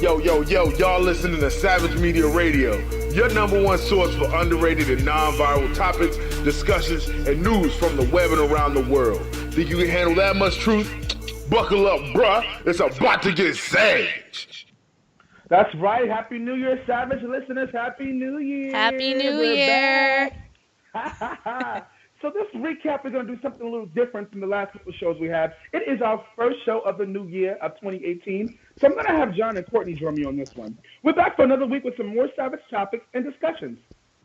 Yo, y'all listening to Savage Media Radio, your number one source for underrated and non-viral topics, discussions, and news from the web and around the world. Think you can handle that much truth? Buckle up, bruh. It's about to get savage. That's right. Happy New Year, Savage listeners. Happy New Year. Happy New We're Year. Back. So this recap, we're going to do something a little different from the last couple of shows we had. It is our first show of the new year of 2018. So I'm going to have John and Courtney join me on this one. We're back for another week with some more Savage topics and discussions.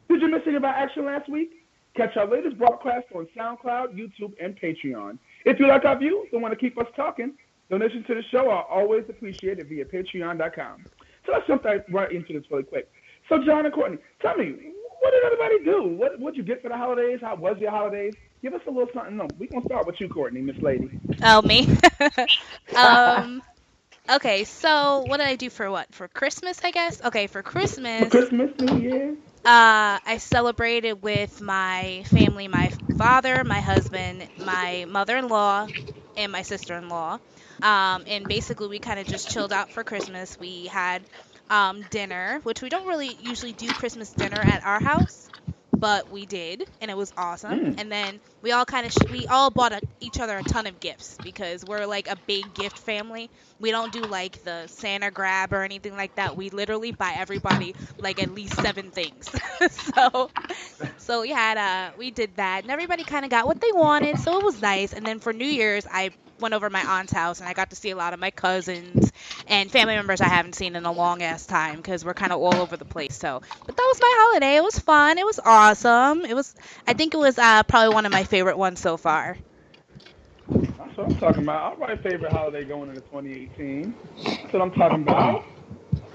Did you miss any of our action last week? Catch our latest broadcast on SoundCloud, YouTube, and Patreon. If you like our views and want to keep us talking, donations to the show are always appreciated via patreon.com. So let's jump right into this really quick. So John and Courtney, tell me, what did everybody do? What'd you get for the holidays? How was your holidays? Give us a little something. No, we're going to start with you, Courtney, Miss Lady. Oh, me? Okay, so what did I do for what? For Christmas, I guess? Okay, for Christmas. New Year? I celebrated with my family, my father, my husband, my mother-in-law, and my sister-in-law. And basically we kind of just chilled out for Christmas. We had dinner, which we don't really usually do Christmas dinner at our house, but we did, and it was awesome. And then we all we all bought each other a ton of gifts because we're like a big gift family. We don't do like the Santa grab or anything like that. We literally buy everybody like at least 7 things. so we did that, and everybody kind of got what they wanted, so it was nice. And then for New Year's, I went over to my aunt's house, and I got to see a lot of my cousins and family members I haven't seen in a long ass time because we're kind of all over the place. But that was my holiday. It was fun. It was awesome. I think it was probably one of my favorite ones so far. That's what I'm talking about. All right, favorite holiday going into 2018. That's what I'm talking about.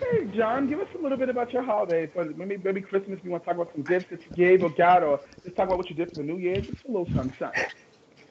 Okay, John, give us a little bit about your holiday. Maybe Christmas, you want to talk about some gifts that you gave or got, or just talk about what you did for the New Year. Just a little something.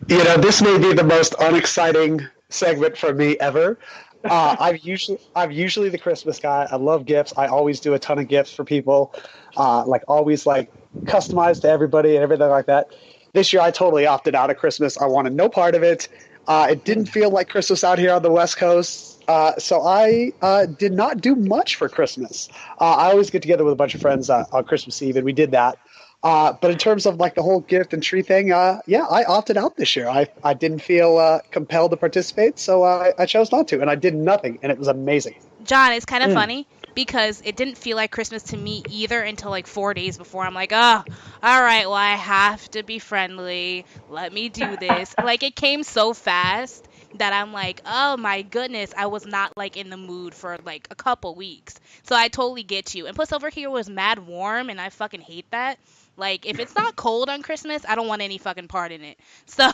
You know, this may be the most unexciting segment for me ever. I'm usually the Christmas guy. I love gifts. I always do a ton of gifts for people, always customized to everybody and everything like that. This year, I totally opted out of Christmas. I wanted no part of it. It didn't feel like Christmas out here on the West Coast, so I did not do much for Christmas. I always get together with a bunch of friends on Christmas Eve, and we did that. But in terms of the whole gift and tree thing, I opted out this year. I didn't feel compelled to participate, so I chose not to, and I did nothing, and it was amazing. John, it's kind of funny because it didn't feel like Christmas to me either until 4 days before. I'm like, oh, all right, well, I have to be friendly. Let me do this. It came so fast that I'm like, oh my goodness, I was not in the mood for a couple weeks. So I totally get you. And plus over here was mad warm, and I fucking hate that. If it's not cold on Christmas, I don't want any fucking part in it. So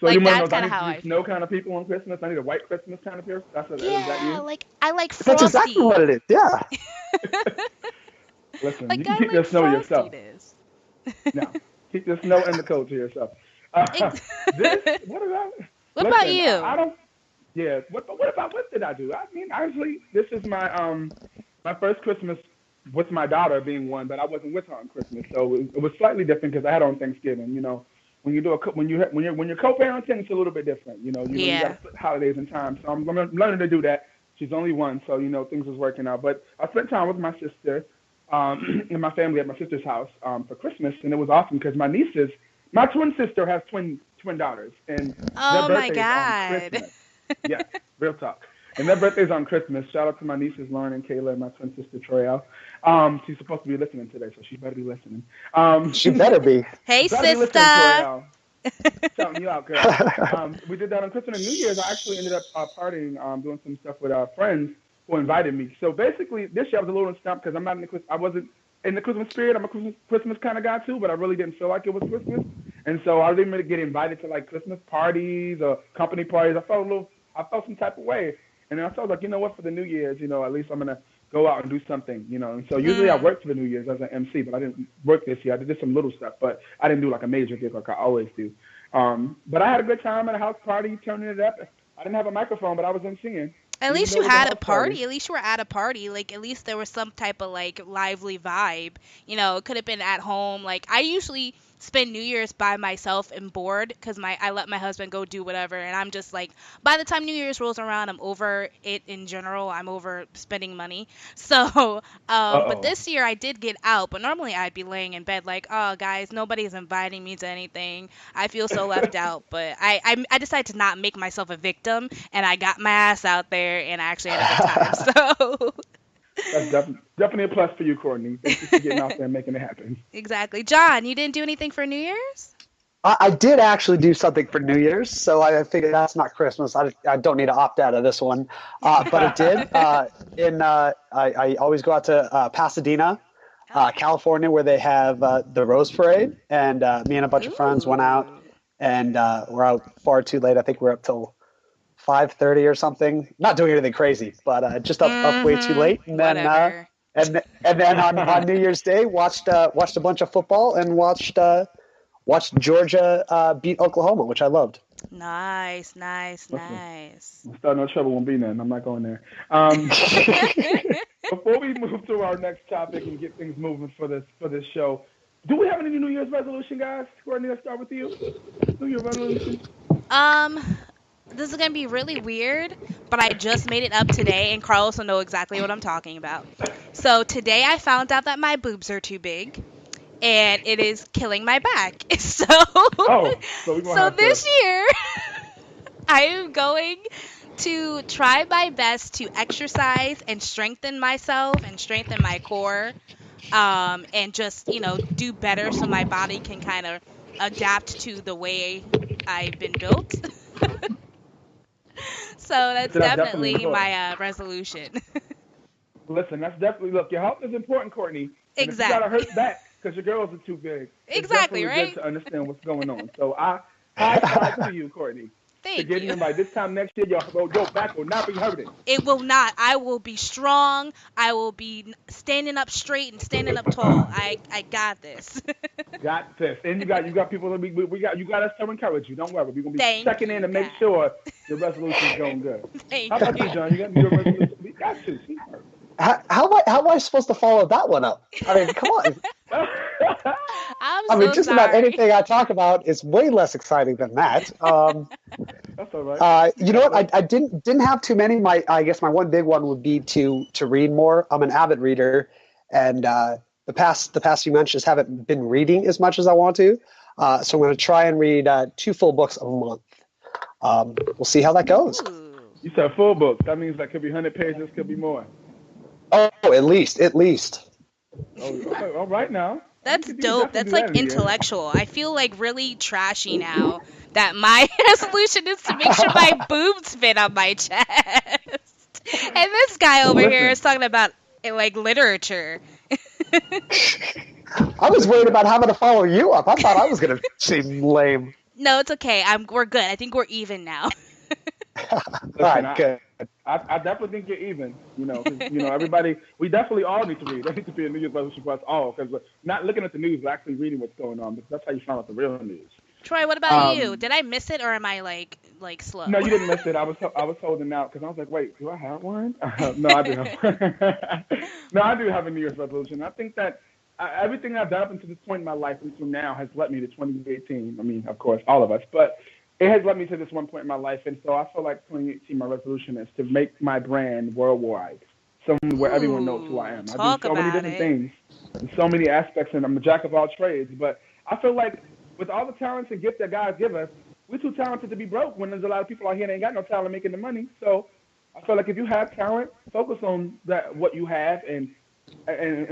that's kind of how I feel. Snow kind of people on Christmas. I need a white Christmas kind of people. Is that you? I like frosty. That's exactly what it is. Yeah. Listen, you can keep your snow yourself. No, keep your snow and the cold to yourself. What about you? I don't. Yeah. What did I do? I mean, honestly, this is my my first Christmas with my daughter being one, but I wasn't with her on Christmas, so it was slightly different because I had her on Thanksgiving. You know, when you're co-parenting, it's a little bit different. You got to split holidays and time. So I'm learning to do that. She's only one, so things was working out. But I spent time with my sister and my family at my sister's house for Christmas, and it was awesome because my twin sister has twin daughters, and oh their my God, Christmas. Yeah, real talk. And their birthday's on Christmas. Shout out to my nieces, Lauren and Kayla, and my twin sister, Troyelle. She's supposed to be listening today, so she better be listening. She better be. Hey, sister. Shouting you out, girl. We did that on Christmas and New Year's. I actually ended up partying, doing some stuff with our friends who invited me. So basically, this year I was a little stumped because I wasn't in the Christmas spirit. I'm a Christmas kind of guy too, but I really didn't feel like it was Christmas. And so I didn't really get invited to Christmas parties or company parties. I felt some type of way. And then I was like, you know what, for the New Year's, at least I'm going to go out and do something, And so usually I work for the New Year's as an MC, but I didn't work this year. I did some little stuff, but I didn't do a major gig like I always do. But I had a good time at a house party, turning it up. I didn't have a microphone, but I was MCing. At least you had a party. At least you were at a party. At least there was some type of lively vibe. It could have been at home. I usually spend New Year's by myself and bored because I let my husband go do whatever, and I'm just like, by the time New Year's rolls around, I'm over it in general. I'm over spending money. So, but this year I did get out, but normally I'd be laying in bed like, oh guys, nobody's inviting me to anything. I feel so left out. But I decided to not make myself a victim, and I got my ass out there, and I actually had a good time. So. That's definitely a plus for you, Courtney. Thank you for getting out there and making it happen. Exactly. John, you didn't do anything for New Year's? I did actually do something for New Year's, so I figured that's not Christmas. I don't need to opt out of this one, but it did. I always go out to Pasadena, California, where they have the Rose Parade, and me and a bunch of friends went out, and we're out far too late. I think we're up till 5:30 or something. Not doing anything crazy, but just up way too late. And then and then on New Year's Day, watched a bunch of football and watched Georgia beat Oklahoma, which I loved. Nice. I'm starting no trouble won't be none. I'm not going there. Before we move to our next topic and get things moving for this show, do we have any New Year's resolution, guys? Courtney, let's start with you. New Year's resolution. This is going to be really weird, but I just made it up today, and Carlos will know exactly what I'm talking about. So today I found out that my boobs are too big, and it is killing my back. So this year, I am going to try my best to exercise and strengthen myself and strengthen my core, and just, do better so my body can kind of adapt to the way I've been built. So that's definitely my resolution. Listen, that's definitely, look, your health is important, Courtney. Exactly. You got to hurt back because your girls are too big. Exactly, right? It's good to understand what's going on. So I five to you, Courtney. Thank you. In by this time next year, your back will not be hurting. It will not. I will be strong. I will be standing up straight and standing up tall. I got this. Got this. And you got people that you got us to encourage you. Don't worry. We're gonna be checking in to make sure your resolution is going good. How about you, John? You got your resolution? We got to. How am I supposed to follow that one up? I mean, come on. Just sorry. about anything I talk about is way less exciting than that. That's all right. You know what? I didn't have too many. I guess my one big one would be to read more. I'm an avid reader, and the past few months just haven't been reading as much as I want to. So I'm going to try and read 2 full books a month. We'll see how that goes. Ooh. You said full books. That means that could be 100 pages, could be more. Oh, at least. Oh, all right now. That's dope. That's like intellectual. I feel like really trashy now that my resolution is to make sure my boobs fit on my chest. And this guy over here is talking about like literature. I was worried about having to follow you up. I thought I was going to seem lame. No, it's okay. We're good. I think we're even now. All right, good. I definitely think you're even. Everybody, we definitely all need to read. There needs to be a New Year's resolution for us all, because we're not looking at the news, we're actually reading what's going on, because that's how you find out the real news. Troy, what about you? Did I miss it, or am I like slow? No, you didn't miss it. I was holding out because I was like, wait, do I have one? No, I do have. No, I do have a New Year's resolution. I think that everything I've done up until this point in my life until now has led me to 2018. I mean, of course, all of us, but it has led me to this one point in my life, and so I feel like 2018, my resolution is to make my brand worldwide, somewhere where everyone knows who I am. I do so many different things, in so many aspects, and I'm a jack of all trades. But I feel like with all the talents and gifts that God give us, we're too talented to be broke when there's a lot of people out here that ain't got no talent making the money. So I feel like if you have talent, focus on that, what you have, and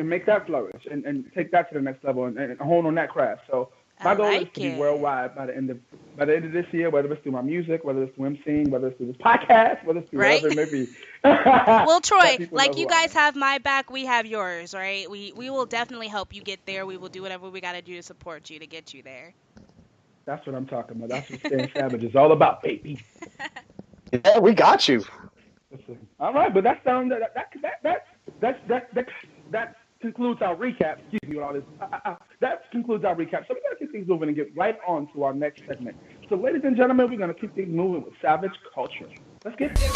make that flourish, and take that to the next level, and hone on that craft. So my goal is to be worldwide by the end of this year, whether it's through my music, whether it's through emceeing, whether it's through this podcast, whether it's through whatever it may be. Well, Troy, like you guys have my back, we have yours, right? We will definitely help you get there. We will do whatever we got to do to support you to get you there. That's what I'm talking about. That's what Staying Savage is all about, baby. Yeah, we got you. Listen. All right, but that concludes our recap. Excuse me with all this. That concludes our recap. So we're going to keep things moving and get right on to our next segment. So, ladies and gentlemen, we're going to keep things moving with Savage Culture. Let's get it.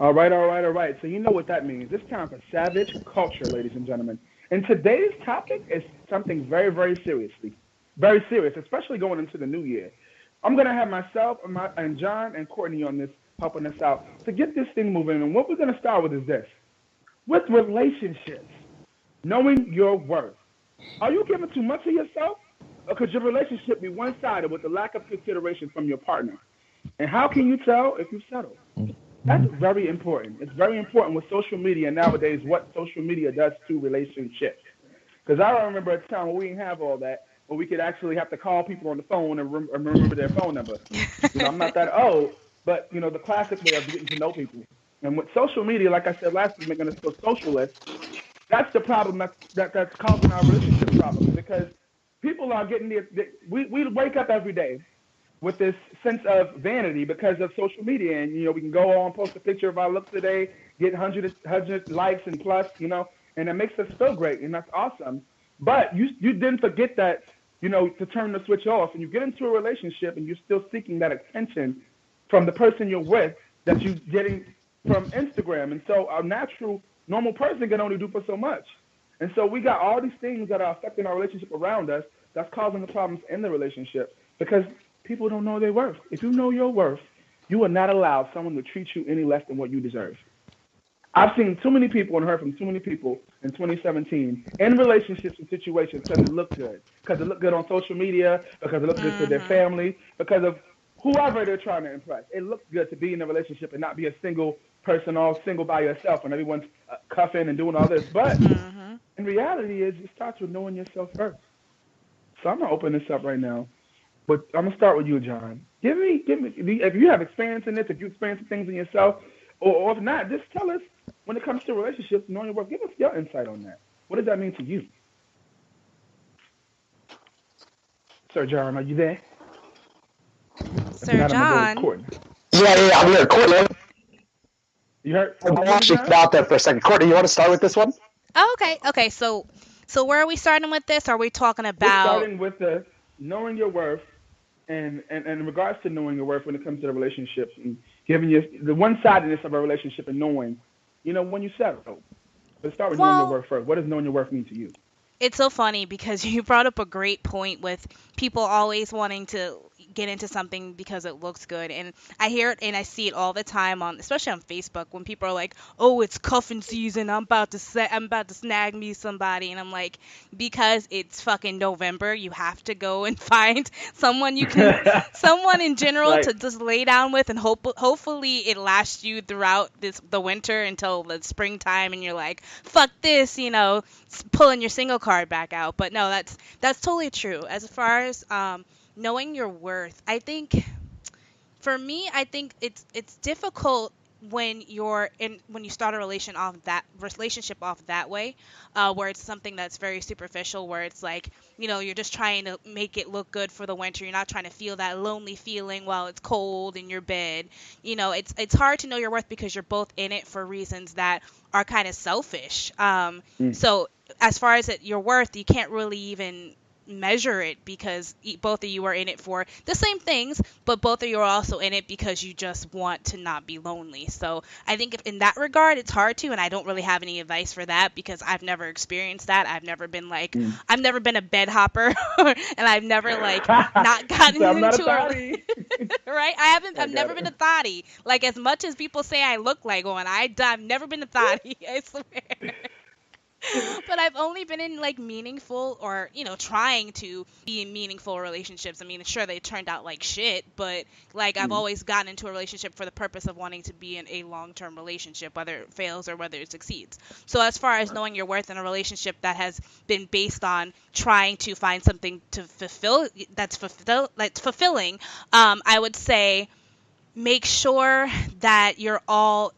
All right. So you know what that means. It's time for savage culture, ladies and gentlemen. And today's topic is something very, very serious, especially going into the new year. I'm gonna have myself and John and Courtney on this helping us out to get this thing moving. And what we're gonna start with is this: with relationships, knowing your worth. Are you giving too much of yourself, or could your relationship be one-sided with the lack of consideration from your partner? And how can you tell if you've settled? That's very important. It's very important with social media nowadays, what social media does to relationships. Because I remember a time when we didn't have all that, where we could actually have to call people on the phone and remember their phone number. I'm not that old, but, the classic way of getting to know people. And with social media, like I said last week, making us so socialist, that's the problem that's causing our relationship problems. Because people are getting we wake up every day with this sense of vanity because of social media. And, we can go on, post a picture of our looks today, get 100 likes and plus, and it makes us feel great. And that's awesome. But you didn't forget that, to turn the switch off. And you get into a relationship and you're still seeking that attention from the person you're with that you're getting from Instagram. And so a natural, normal person can only do for so much. And so we got all these things that are affecting our relationship around us that's causing the problems in the relationship because people don't know their worth. If you know your worth, you will not allow someone to treat you any less than what you deserve. I've seen too many people and heard from too many people in 2017 in relationships and situations because it looked good. Because it looked good on social media, because it looked good to their family, because of whoever they're trying to impress. It looks good to be in a relationship and not be a single person, all single by yourself, and everyone's cuffing and doing all this. But in reality, it starts with knowing yourself first. So I'm going to open this up right now. But I'm gonna start with you, John. Give me. If you have experience in this, if you experience things in yourself, or if not, just tell us when it comes to relationships, knowing your worth. Give us your insight on that. What does that mean to you, Sir John? Are you there? Sir John. Yeah, I'm here. Courtney, you heard? I'm actually out there for a second. Courtney, you want to start with this one? Oh, okay. So where are we starting with this? Are we talking about? We're starting with the knowing your worth. And in regards to knowing your worth when it comes to the relationships and giving you the one-sidedness of a relationship and knowing, when you settle. Let's start with knowing your worth first. What does knowing your worth mean to you? It's so funny because you brought up a great point with people always wanting to get into something because it looks good. And I hear it and I see it all the time especially on Facebook when people are like, "Oh, it's cuffing season. I'm about to snag me somebody." And I'm like, because it's fucking November, you have to go and find someone someone in general to just lay down with, and hopefully it lasts you throughout the winter until the springtime and you're like, "Fuck this," pulling your single card back out. But no, that's totally true. As far as knowing your worth, I think for me, I think it's difficult when when you start a relationship off that way, where it's something that's very superficial, where it's like, you're just trying to make it look good for the winter. You're not trying to feel that lonely feeling while it's cold in your bed. It's hard to know your worth because you're both in it for reasons that are kind of selfish. So as far as your worth, you can't really even measure it because both of you are in it for the same things, but both of you are also in it because you just want to not be lonely. So I think if in that regard it's hard to, and I don't really have any advice for that because I've never experienced that. I've never been I've never been a bed hopper and I've never not gotten into a right. I've never been a thotty. As much as people say I look like one, I've never been a thotty. I swear. But I've only been in meaningful or trying to be in meaningful relationships. I mean, sure, they turned out like shit, but I've always gotten into a relationship for the purpose of wanting to be in a long-term relationship, whether it fails or whether it succeeds. So as far as knowing your worth in a relationship that has been based on trying to find something to that's fulfilling, I would say make sure that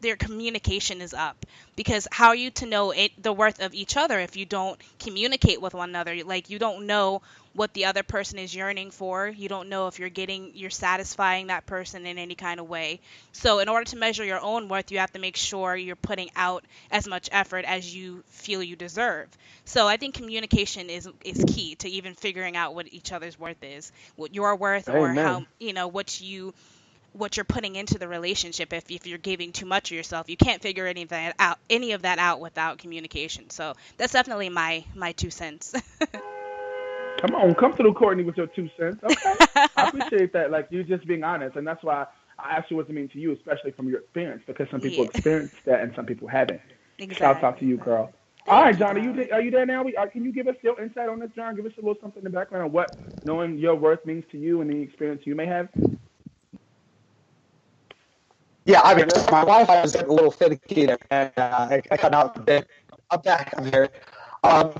their communication is up, because how are you to know the worth of each other if you don't communicate with one another? You don't know what the other person is yearning for. You don't know if you're satisfying that person in any kind of way. So in order to measure your own worth, you have to make sure you're putting out as much effort as you feel you deserve. So I think communication is key to even figuring out what each other's worth is, what your worth, or how what you what you're putting into the relationship. If you're giving too much of yourself, you can't figure any of that out without communication. So that's definitely my 2 cents. Come through, Courtney, with your 2 cents. Okay, I appreciate that. Like, you just being honest, and that's why I asked you what it means to you, especially from your experience, because some people Yeah, experience that and some people haven't. Shouts out to exactly. you, girl. All Thank right, you, John, darling. are you there now? Can you give us your insight on this, John? Give us a little something in the background of what knowing your worth means to you and the experience you may have. Yeah, I mean, You there? my Wi-Fi is getting a little finicky, and I cut out a bit. I'm back. I'm here. Um,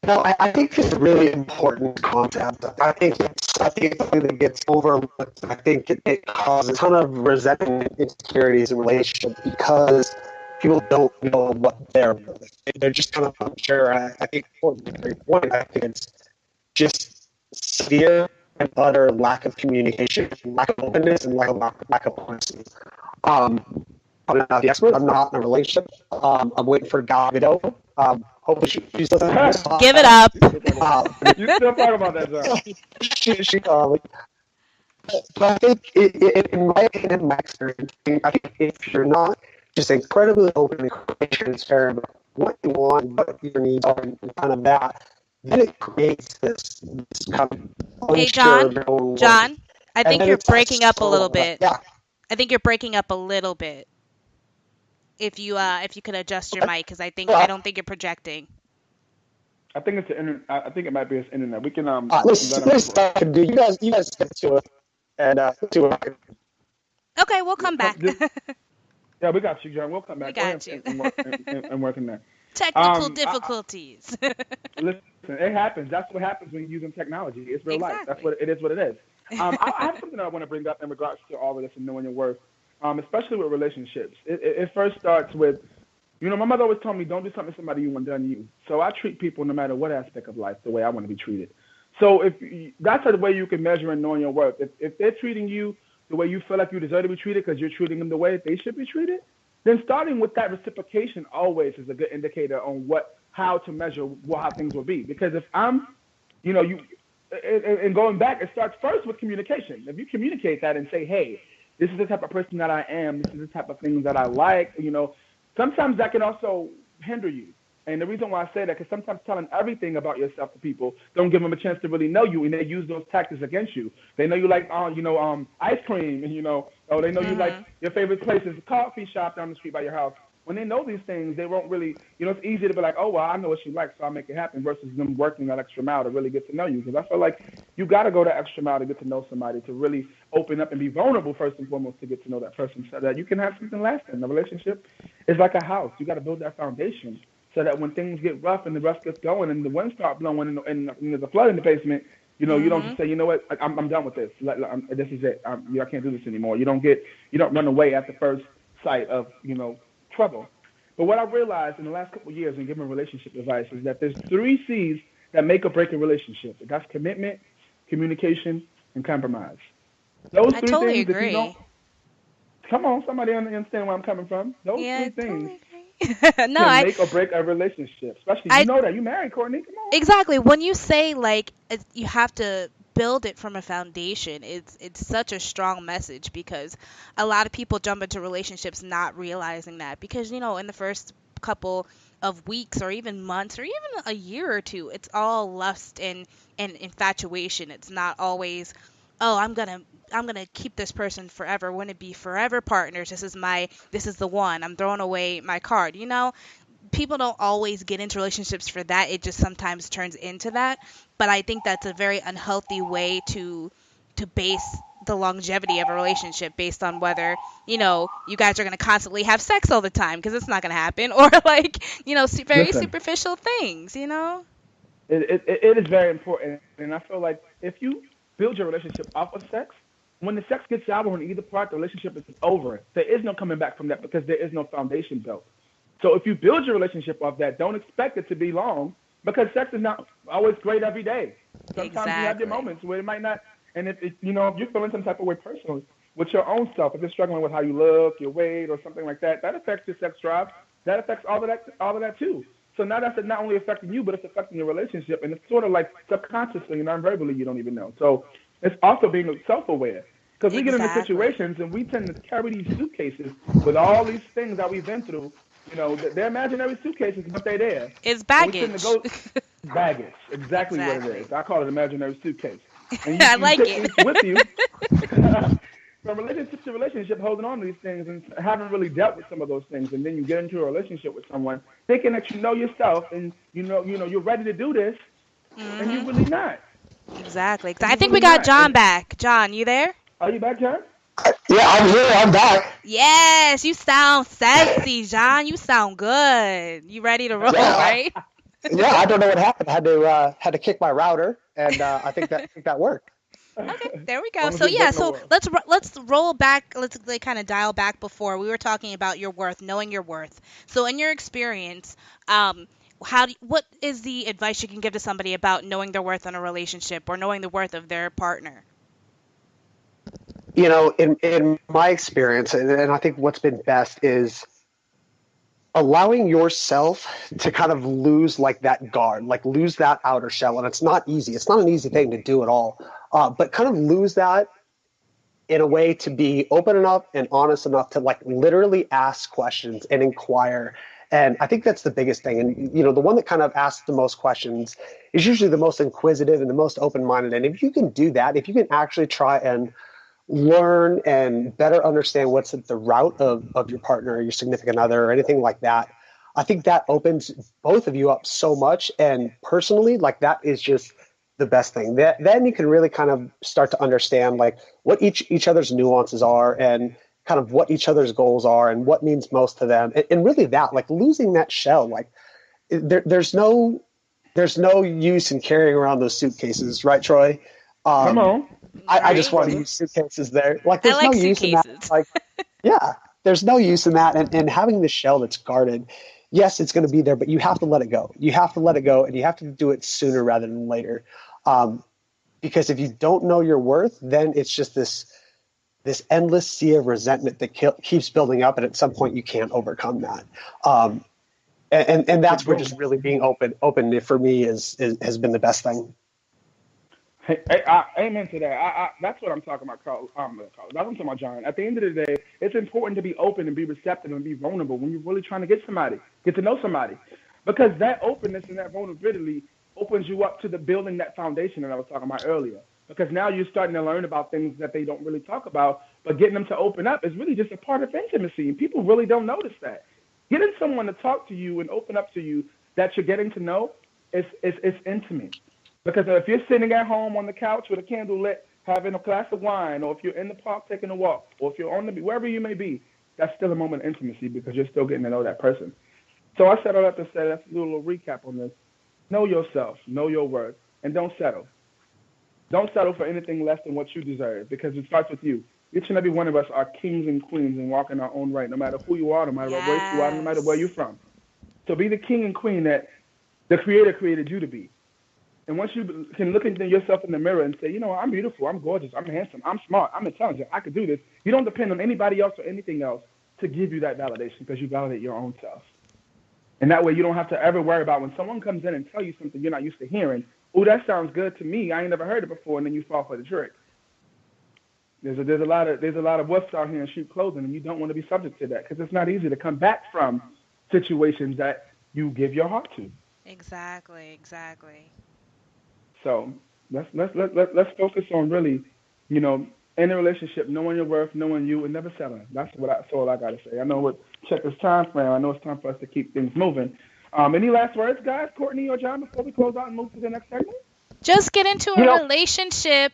no, I think it's a really important concept. I think it's something that gets overlooked. I think it causes a ton of resentment and insecurities in relationships because people don't know what they're just kind of unsure. And I think the point, I think it's just severe and utter lack of communication, lack of openness, and lack of honesty. I'm not the expert. I'm not in a relationship. I'm waiting for God to know. Hopefully she's listening to this Give it podcast. up. You still talking about that, John? she but I think, in my opinion, in my experience, I think if you're not just incredibly open and transparent about what you want, what your needs are, and kind of that, then it creates this kind of Hey, unsure John. of your own worth. John, I And think then you're it's that breaking up a little spiral. bit. Yeah. I think you're breaking up a little bit. If you could adjust your Okay. mic, because I Uh, don't think you're projecting. I think it's the internet. I think it might be his internet. We can let him. listen, do you guys get to it and to it. Okay, we'll come back. Yeah, we got you, John. We'll come We back. Go ahead got you. and work in there. Technical difficulties. Listen, it happens. That's what happens when you're using technology. It's real life. That's Exactly. what it is. What it is. I have something I want to bring up in regards to all of this and knowing your worth, especially with relationships. It first starts with, my mother always told me, don't do something to somebody you want done to you. So I treat people, no matter what aspect of life, the way I want to be treated. So that's the way you can measure and knowing your worth. If they're treating you the way you feel like you deserve to be treated because you're treating them the way they should be treated, then starting with that reciprocation always is a good indicator on how to measure how things will be. Because if I'm, and going back, it starts first with communication. If you communicate that and say, hey, this is the type of person that I am, this is the type of things that I like, sometimes that can also hinder you. And the reason why I say that, because sometimes telling everything about yourself to people don't give them a chance to really know you, and they use those tactics against you. They know you like, ice cream, and they know you like your favorite place is a coffee shop down the street by your house. When they know these things, they won't really, it's easy to be like, oh, well, I know what she likes, so I'll make it happen, versus them working that extra mile to really get to know you. Because I feel like you got to go that extra mile to get to know somebody, to really open up and be vulnerable first and foremost to get to know that person so that you can have something lasting. The relationship is like a house. You got to build that foundation so that when things get rough and the rust gets going and the wind starts blowing and there's a flood in the basement, you don't just say, you know what, I'm done with this. This is it. I can't do this anymore. You don't run away at the first sight of, trouble. But what I realized in the last couple of years in giving relationship advice is that there's 3 C's that make or break a relationship. That's commitment, communication, and compromise. Those I 3 totally things, if you agree. don't, come on, somebody understand where I'm coming from. Those Yeah, 3 I things totally agree. No, can make or break a relationship. Especially, I you know that. You married, Courtney. Come on. exactly. When you say like you have to build it from a foundation, it's such a strong message because a lot of people jump into relationships not realizing that because in the first couple of weeks or even months or even a year or two, it's all lust and infatuation. It's not always, oh, I'm gonna keep this person forever. Want to be forever partners. This is the one. I'm throwing away my card. People don't always get into relationships for that. It just sometimes turns into that. But I think that's a very unhealthy way to base the longevity of a relationship based on whether, you guys are going to constantly have sex all the time because it's not going to happen or like, very Listen, superficial things. it is very important. And I feel like if you build your relationship off of sex, when the sex gets sour on either part, the relationship is over. There is no coming back from that because there is no foundation built. So if you build your relationship off that, don't expect it to be long because sex is not always great every day. Sometimes you have your Exactly. moments where it might not. And if you're feeling some type of way personally with your own self, if you're struggling with how you look, your weight, or something like that, that affects your sex drive. That affects all of that too. So now that's not only affecting you, but it's affecting your relationship, and it's sort of like subconsciously and non-verbally you don't even know. So it's also being self-aware. Because we get into Exactly. situations and we tend to carry these suitcases with all these things that we've been through. They're imaginary suitcases, but they're there. It's And we tend to baggage. go baggage, exactly what it Exactly. is. I call it imaginary suitcase. And you, I you like take it. these with you from relationship to relationship, holding on to these things and haven't really dealt with some of those things. And then you get into a relationship with someone thinking that you know yourself and you're ready to do this, and you're really not. Exactly. And I you're think we really got not. John And back. John, you there? are you back, John? Yeah, I'm here. I'm back. Yes, you sound sassy, John. You sound good. You ready to roll, Yeah, right? I don't know what happened. Had to kick my router, and I think that worked. Okay, there we As go. long as So it yeah, break no so world. let's roll back. Let's like, kind of dial back before we were talking about your worth, knowing your worth. So in your experience, what is the advice you can give to somebody about knowing their worth in a relationship or knowing the worth of their partner? In my experience, and I think what's been best is allowing yourself to kind of lose like that guard, like lose that outer shell. And it's not easy. It's not an easy thing to do at all. But kind of lose that in a way to be open enough and honest enough to like literally ask questions and inquire. And I think that's the biggest thing. And, the one that kind of asks the most questions is usually the most inquisitive and the most open-minded. And if you can do that, if you can actually try and learn and better understand what's at the root of your partner or your significant other or anything like that, I think that opens both of you up so much. And personally, like that is just the best thing. Then you can really kind of start to understand like what each other's nuances are and kind of what each other's goals are and what means most to them. And really that, like losing that shell, like there's no use in carrying around those suitcases, right, Troy? Come Um, on. I Yes, just Right? want to brother. use suitcases there. Like, I there's no like use in that. suitcases. Like, yeah, there's no use in that. And having the shell that's guarded, yes, it's going to be there, but you have to let it go. You have to let it go, and you have to do it sooner rather than later. Because if you don't know your worth, then it's just this endless sea of resentment that keeps building up, and at some point you can't overcome that. And that's where just Boom. really being open for me has been the best thing. Hey, amen to that. That's what I'm talking about, Carl. That's what I'm talking about, John. At the end of the day, it's important to be open and be receptive and be vulnerable when you're really trying to get to know somebody. Because that openness and that vulnerability opens you up to the building that foundation that I was talking about earlier. Because now you're starting to learn about things that they don't really talk about, but getting them to open up is really just a part of intimacy. And people really don't notice that. Getting someone to talk to you and open up to you that you're getting to know is intimate. Because if you're sitting at home on the couch with a candle lit, having a glass of wine, or if you're in the park taking a walk, or if you're on the wherever you may be, that's still a moment of intimacy because you're still getting to know that person. So I said all that to say, let's do a little recap on this. Know yourself, know your worth, and don't settle. Don't settle for anything less than what you deserve because it starts with you. Each and every one of us are kings and queens and walk in our own right, no matter who you are, no matter what race you are, no matter where you're Yes. from. So be the king and queen that the Creator created you to be. And once you can look into yourself in the mirror and say, I'm beautiful, I'm gorgeous, I'm handsome, I'm smart, I'm intelligent, I could do this, you don't depend on anybody else or anything else to give you that validation because you validate your own self. And that way you don't have to ever worry about when someone comes in and tell you something you're not used to hearing, oh, that sounds good to me, I ain't never heard it before, and then you fall for the trick. There's a lot of wolves out here in sheep clothing, and you don't want to be subject to that because it's not easy to come back from situations that you give your heart to. Exactly. So let's focus on really, in a relationship, knowing your worth, knowing you, and never settling. That's all I gotta say. I know what check this time frame. I know it's time for us to keep things moving. Any last words, guys, Courtney or John, before we close out and move to the next segment? Just get into You a know, relationship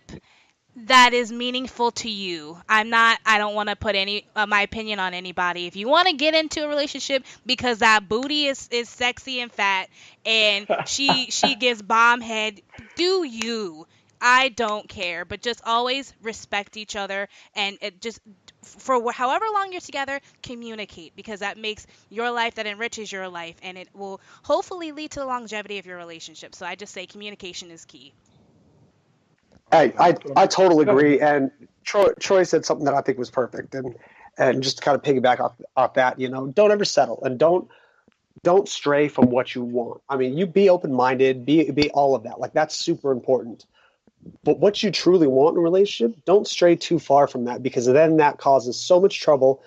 that is meaningful to you. I don't want to put any my opinion on anybody. If you want to get into a relationship because that booty is sexy and fat and she gives bomb head, do you? I don't care, but just always respect each other and it just for however long you're together, communicate because that makes your life, that enriches your life, and it will hopefully lead to the longevity of your relationship. So I just say communication is key. I totally Go ahead. agree. And Troy said something that I think was perfect. And just to kind of piggyback off that, don't ever settle and don't stray from what you want. I mean, you be open minded, be all of that. Like that's super important. But what you truly want in a relationship, don't stray too far from that, because then that causes so much trouble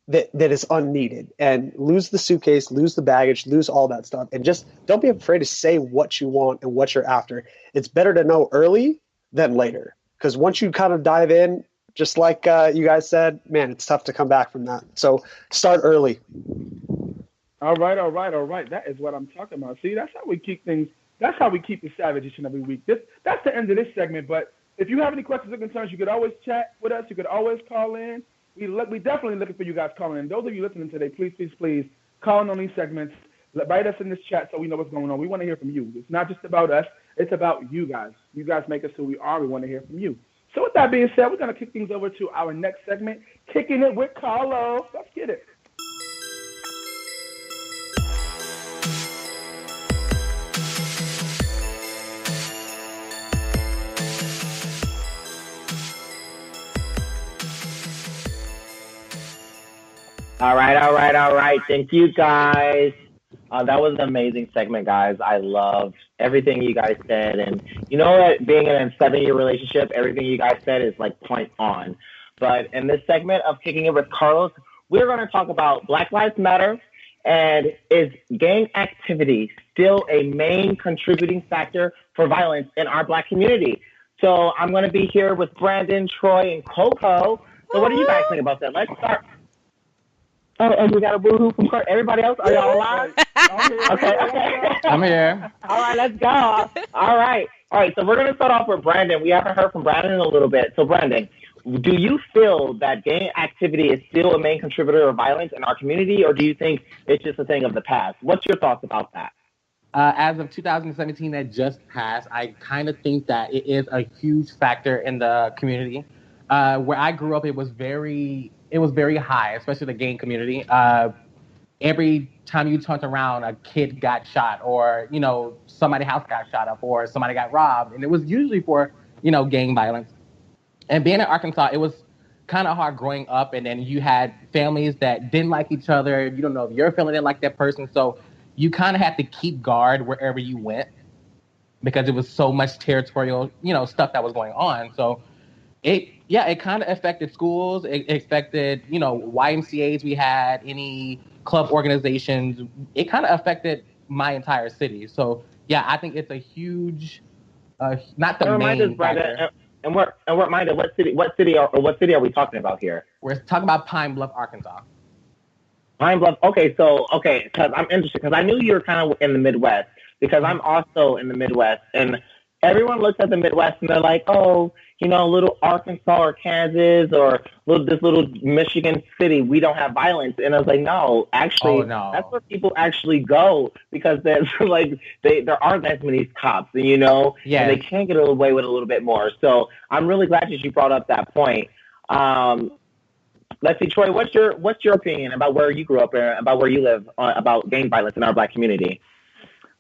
that is unneeded. And lose the suitcase, lose the baggage, lose all that stuff. And just don't be afraid to say what you want and what you're after. It's better to know early than later. Because once you kind of dive in, just like you guys said, man, it's tough to come back from that. So start early. All right. That is what I'm talking about. See, that's how we keep things. That's how we keep the savage each and every week. That's the end of this segment. But if you have any questions or concerns, you could always chat with us. You could always call in. We definitely looking for you guys calling in. Those of you listening today, please call in on these segments. Write us in this chat so we know what's going on. We want to hear from you. It's not just about us. It's about you guys. You guys make us who we are. We want to hear from you. So with that being said, we're going to kick things over to our next segment, Kicking It with Karlos. Let's get it. All right. Thank you, guys. That was an amazing segment, guys. I love everything you guys said. And you know what? Being in a 7-year relationship, everything you guys said is like point on. But in this segment of Kicking It with Karlos, we're going to talk about Black Lives Matter, and is gang activity still a main contributing factor for violence in our Black community? So I'm going to be here with Brandon, Troy, and CoCo. So what do you guys think about that? Let's start. Oh, and we got a boo-hoo from Kurt. Everybody else, are y'all alive? Okay. I'm here. All right, let's go. All right, so we're going to start off with Brandon. We haven't heard from Brandon in a little bit. So, Brandon, do you feel that gang activity is still a main contributor of violence in our community, or do you think it's just a thing of the past? What's your thoughts about that? As of 2017 that just passed, I kind of think that it is a huge factor in the community. Where I grew up, it was very high, especially the gang community. Every time you turned around, a kid got shot, or, somebody's house got shot up, or somebody got robbed. And it was usually for, gang violence. And being in Arkansas, it was kind of hard growing up. And then you had families that didn't like each other. You don't know if your family didn't like that person. So you kind of had to keep guard wherever you went, because it was so much territorial, stuff that was going on. So it kind of affected schools. It affected, YMCAs we had, any club organizations. It kind of affected my entire city. So, yeah, I think it's a huge, not the main factor. And we're reminded, what city are we talking about here? We're talking about Pine Bluff, Arkansas. Pine Bluff. Okay, because I'm interested, because I knew you were kind of in the Midwest, because I'm also in the Midwest, and everyone looks at the Midwest and they're like, oh, little Arkansas or Kansas or this little Michigan city, we don't have violence. And I was like, no, actually, that's where people actually go, because there's there aren't as many cops, and and they can get away with a little bit more. So I'm really glad that you brought up that point. Let's see, Troy, what's your opinion about where you grew up and about where you live about gang violence in our Black community?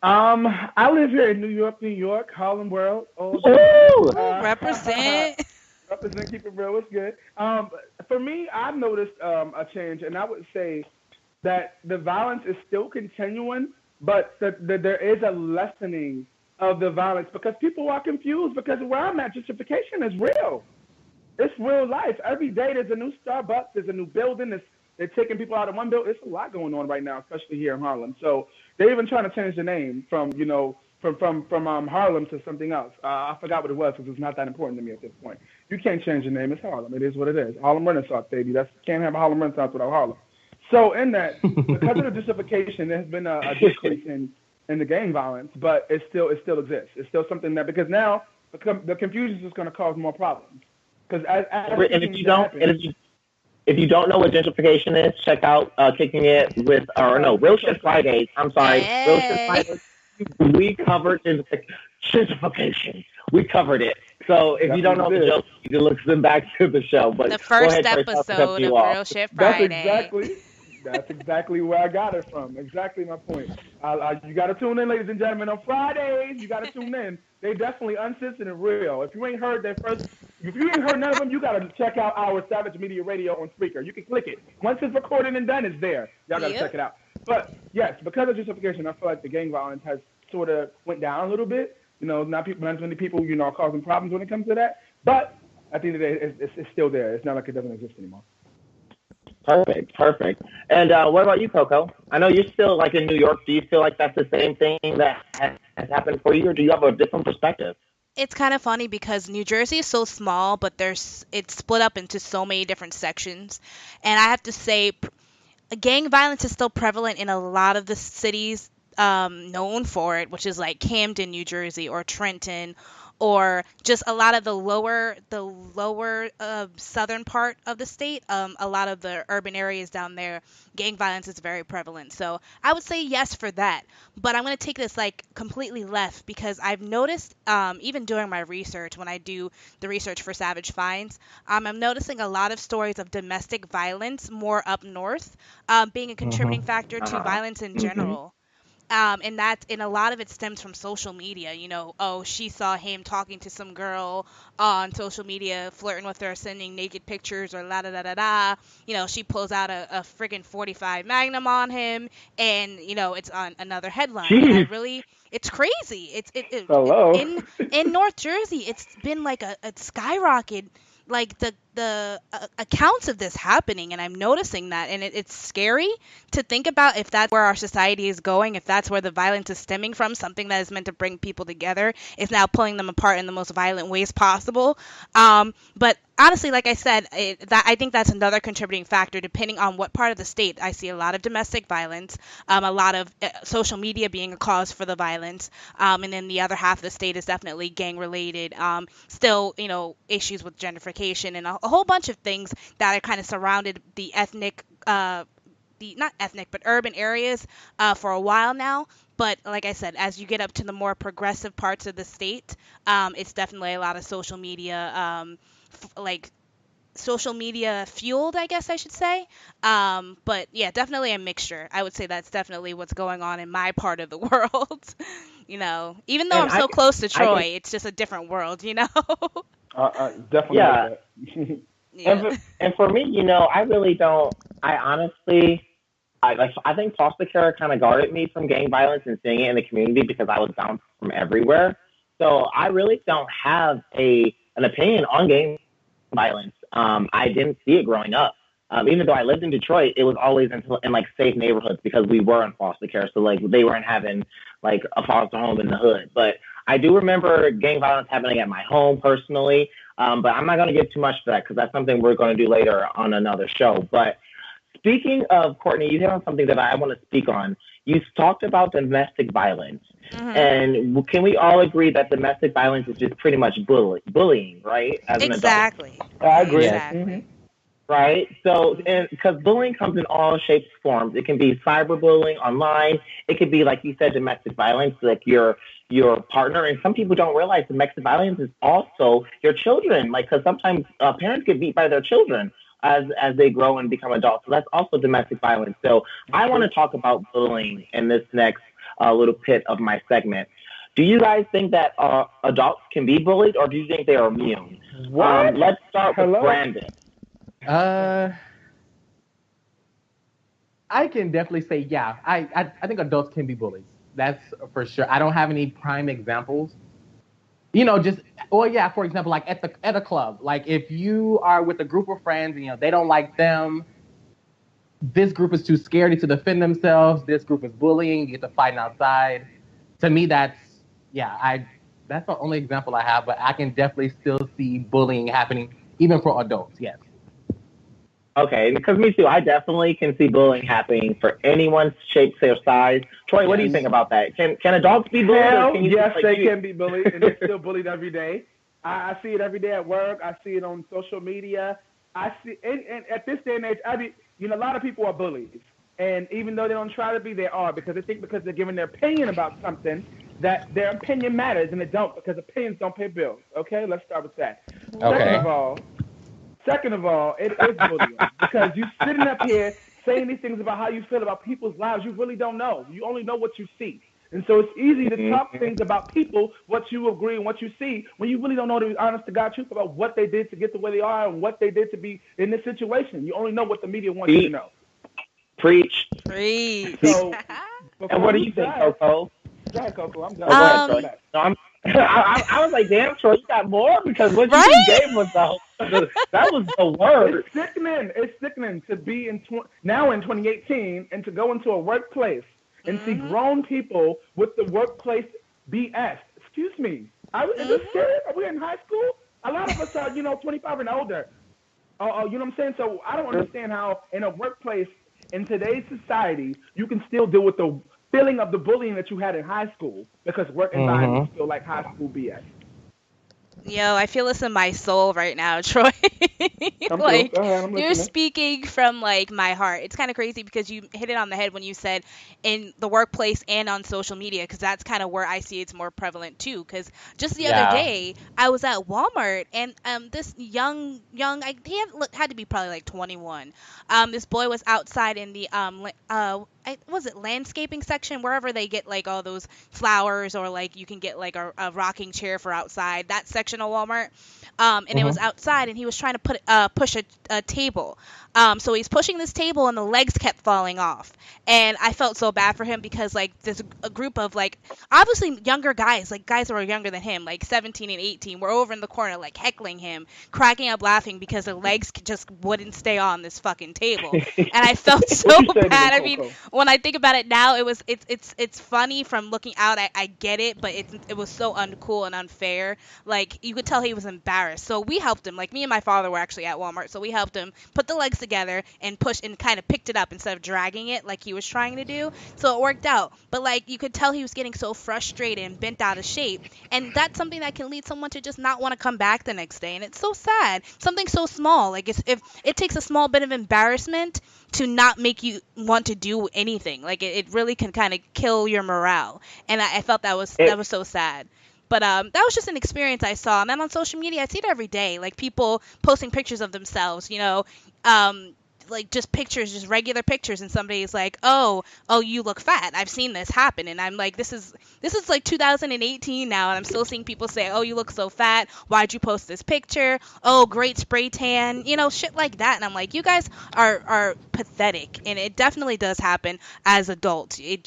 I live here in New York, Harlem World. Represent. Represent, keep it real. It's good. For me, I've noticed a change, and I would say that the violence is still continuing, but there is a lessening of the violence, because people are confused, because where I'm at, gentrification is real. It's real life. Every day there's a new Starbucks, there's a new building, they're taking people out of one building. It's a lot going on right now, especially here in Harlem. So they're even trying to change the name from Harlem to something else. I forgot what it was, because it's not that important to me at this point. You can't change the name. It's Harlem. It is what it is. Harlem Renaissance, baby. Can't have a Harlem Renaissance without Harlem. So in that, because of the gentrification, there has been a decrease in the gang violence, but it still exists. It's still something that, because now the confusion is just going to cause more problems. Because if you don't know what gentrification is, check out Kicking It with, Real Shit Fridays. I'm sorry, Hey. Real Shit Fridays. We covered gentrification. We covered it. So if you don't know the joke, you can listen back to the show. But The first go ahead, episode of Real Shit Friday. That's exactly where I got it from. Exactly my point. You got to tune in, ladies and gentlemen. On Fridays, you got to tune in. They definitely uncensored and real. If you ain't heard none of them, you got to check out our Savage Media Radio on Spreaker. You can click it. Once it's recorded and done, it's there. Y'all got to check it out. But yes, because of gentrification, I feel like the gang violence has sort of went down a little bit. not as many people, are causing problems when it comes to that. But at the end of the day, it's still there. It's not like it doesn't exist anymore. Perfect. And what about you, CoCo? I know you're still like in New York. Do you feel like that's the same thing that has happened for you, or do you have a different perspective? It's kind of funny because New Jersey is so small, but it's split up into so many different sections. And I have to say, gang violence is still prevalent in a lot of the cities known for it, which is like Camden, New Jersey, or Trenton, or just a lot of the lower southern part of the state. A lot of the urban areas down there, gang violence is very prevalent. So I would say yes for that. But I'm going to take this like completely left because I've noticed, even during my research, when I do the research for Savage Finds, I'm noticing a lot of stories of domestic violence more up north, being a contributing factor to violence in general. And a lot of it stems from social media. She saw him talking to some girl on social media, flirting with her, sending naked pictures, or la da da da da. She pulls out a friggin' 45 Magnum on him, and it's on another headline. And it's crazy. Hello. In North Jersey, it's been like a skyrocket. Like the accounts of this happening, and I'm noticing that, and it's scary to think about if that's where our society is going, if that's where the violence is stemming from. Something that is meant to bring people together is now pulling them apart in the most violent ways possible. But honestly, like I said, I think that's another contributing factor. Depending on what part of the state, I see a lot of domestic violence, a lot of social media being a cause for the violence, and then the other half of the state is definitely gang related. Still, issues with gentrification and a whole bunch of things that are kind of surrounded the not ethnic, but urban areas for a while now. But like I said, as you get up to the more progressive parts of the state, it's definitely a lot of social media, social media fueled, I guess I should say. But yeah, definitely a mixture. I would say that's definitely what's going on in my part of the world. Even though I'm so close to Troy, it's just a different world, Definitely. Yeah. Yeah. And for me, I really don't. I honestly, I think foster care kind of guarded me from gang violence and seeing it in the community because I was bounced from everywhere. So I really don't have an opinion on gang violence. I didn't see it growing up. Even though I lived in Detroit, it was always in like safe neighborhoods because we were in foster care. So like they weren't having like a foster home in the hood. But I do remember gang violence happening at my home personally. But I'm not going to get too much to that because that's something we're going to do later on another show. But speaking of, Courtney, you hit on something that I want to speak on. You talked about domestic violence. Mm-hmm. And can we all agree that domestic violence is just pretty much bullying, right? As exactly. An adult. I agree. Exactly. Mm-hmm. Right? So, because bullying comes in all shapes and forms. It can be cyberbullying online. It could be, like you said, domestic violence, like your partner. And some people don't realize domestic violence is also your children. Like, because sometimes parents get beat by their children as they grow and become adults. So that's also domestic violence. So I want to talk about bullying in this next little pit of my segment. Do you guys think that adults can be bullied, or do you think they are immune? Let's start with Brandon. I can definitely say, yeah. I think adults can be bullies. That's for sure. I don't have any prime examples. For example, like at a club, like if you are with a group of friends and they don't like them, this group is too scared to defend themselves. This group is bullying. You get to fighting outside. To me, that's the only example I have. But I can definitely still see bullying happening even for adults. Yes. Okay, because me too. I definitely can see bullying happening for anyone's shape, or size. Troy, what do you think about that? Can adults be bullied? Yes, they can be bullied, and they're still bullied every day. I see it every day at work. I see it on social media. I see, and at this day and age, a lot of people are bullies, and even though they don't try to be, they are because they think because they're giving their opinion about something that their opinion matters, and it don't because opinions don't pay bills. Okay, let's start with that. Okay. Second of all, it is bullying because you sitting up here saying these things about how you feel about people's lives. You really don't know. You only know what you see. And so it's easy to talk things about people, what you agree and what you see, when you really don't know the honest to God truth about what they did to get the way they are and what they did to be in this situation. You only know what the media wants you to know. Preach. Preach. So, and what do you think, CoCo? Go ahead, CoCo. I'm done. I was like, damn, Troy, you got more? Because what you Right? just gave was that was the worst. It's sickening to be now in 2018 and to go into a workplace and see grown people with the workplace BS. Excuse me. Is this serious? Are we in high school? A lot of us are, 25 and older. You know what I'm saying? So I don't understand how in a workplace in today's society you can still deal with the feeling of the bullying that you had in high school because work environments feel like high school BS. Yo, I feel this in my soul right now, Troy. Like, you're speaking from, like, my heart. It's kind of crazy because you hit it on the head when you said in the workplace and on social media, because that's kind of where I see it's more prevalent, too. Because just the other day, I was at Walmart, and this young, he had to be probably, like, 21. This boy was outside in the, was it landscaping section, wherever they get, like, all those flowers, or, like, you can get, like, a rocking chair for outside, that section of Walmart. And it was outside, and he was trying to push a table. So he's pushing this table, and the legs kept falling off. And I felt so bad for him because, like, there's a group of, like, obviously younger guys, like, guys that were younger than him, like 17 and 18, were over in the corner, like, heckling him, cracking up laughing because their legs just wouldn't stay on this fucking table. And I felt so bad. I mean, when I think about it now, it's funny from looking out. I get it, but it was so uncool and unfair. Like, you could tell he was embarrassed. So we helped him. Like, me and my father were actually at Walmart, so we helped him put the legs together and push and kind of picked it up instead of dragging it like he was trying to do. So it worked out. But, like, you could tell he was getting so frustrated and bent out of shape. And that's something that can lead someone to just not want to come back the next day. And it's so sad. Something so small. Like, if it takes a small bit of embarrassment to not make you want to do anything. Like, it really can kind of kill your morale. And I felt that was so sad. But that was just an experience I saw. And then on social media, I see it every day. Like, people posting pictures of themselves, like, just pictures, just regular pictures, and somebody's like, oh, you look fat. I've seen this happen. And I'm like, this is like 2018 now, and I'm still seeing people say, oh, you look so fat. Why'd you post this picture? Oh, great spray tan, shit like that. And I'm like, you guys are pathetic. And it definitely does happen as adults. It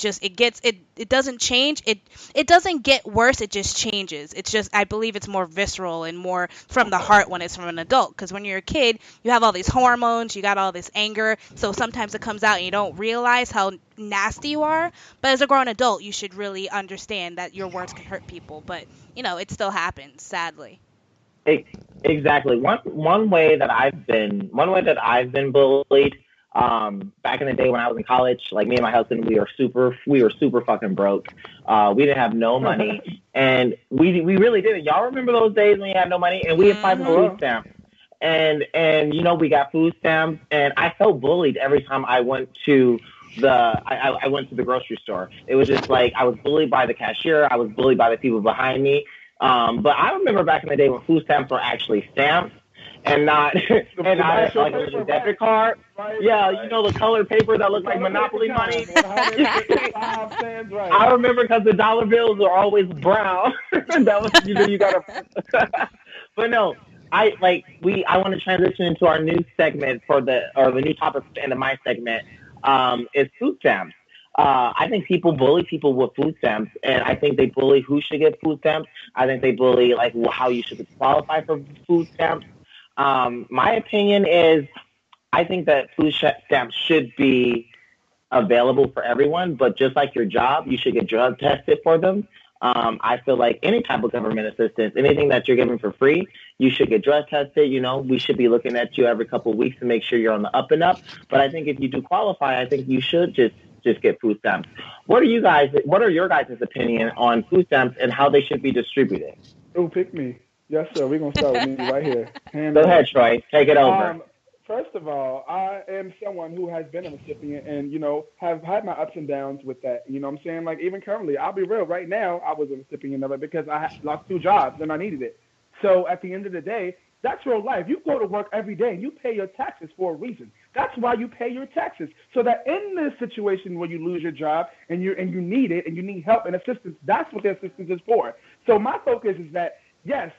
doesn't change. It doesn't get worse. It just changes. It's just, I believe it's more visceral and more from the heart when it's from an adult. Because when you're a kid, you have all these hormones, you got all this anger. So sometimes it comes out and you don't realize how nasty you are. But as a grown adult, you should really understand that your words can hurt people. But, it still happens, sadly. Exactly. One way that I've been bullied. Back in the day when I was in college, like, me and my husband, we were super fucking broke. We didn't have no money, and we really didn't. Y'all remember those days when you had no money, and we applied for food stamps, and we got food stamps, and I felt bullied every time I went to I went to the grocery store. It was just like I was bullied by the cashier. I was bullied by the people behind me. But I remember back in the day when food stamps were actually stamps. And not like a debit card. Right, yeah, right. The colored paper that looked like Monopoly money. I remember because the dollar bills are always brown. That was you gotta. But no, I want to transition into our new segment the new topic into my segment. Is food stamps. I think people bully people with food stamps, and I think they bully who should get food stamps. I think they bully how you should qualify for food stamps. My opinion is I think that food stamps should be available for everyone, but just like your job, you should get drug tested for them. I feel like any type of government assistance, anything that you're given for free, you should get drug tested. We should be looking at you every couple of weeks to make sure you're on the up and up. But I think if you do qualify, I think you should just get food stamps. What are your guys' opinion on food stamps and how they should be distributed? Oh, pick me. Yes, sir. We're going to start with me right here. Go ahead, Troy. Take it over. First of all, I am someone who has been a recipient and, have had my ups and downs with that. You know what I'm saying? Like, even currently, I'll be real. Right now, I was a recipient of it because I lost 2 jobs and I needed it. So at the end of the day, that's real life. You go to work every day and you pay your taxes for a reason. That's why you pay your taxes. So that in this situation where you lose your job and you need it and you need help and assistance, that's what the assistance is for. So my focus is that, yes,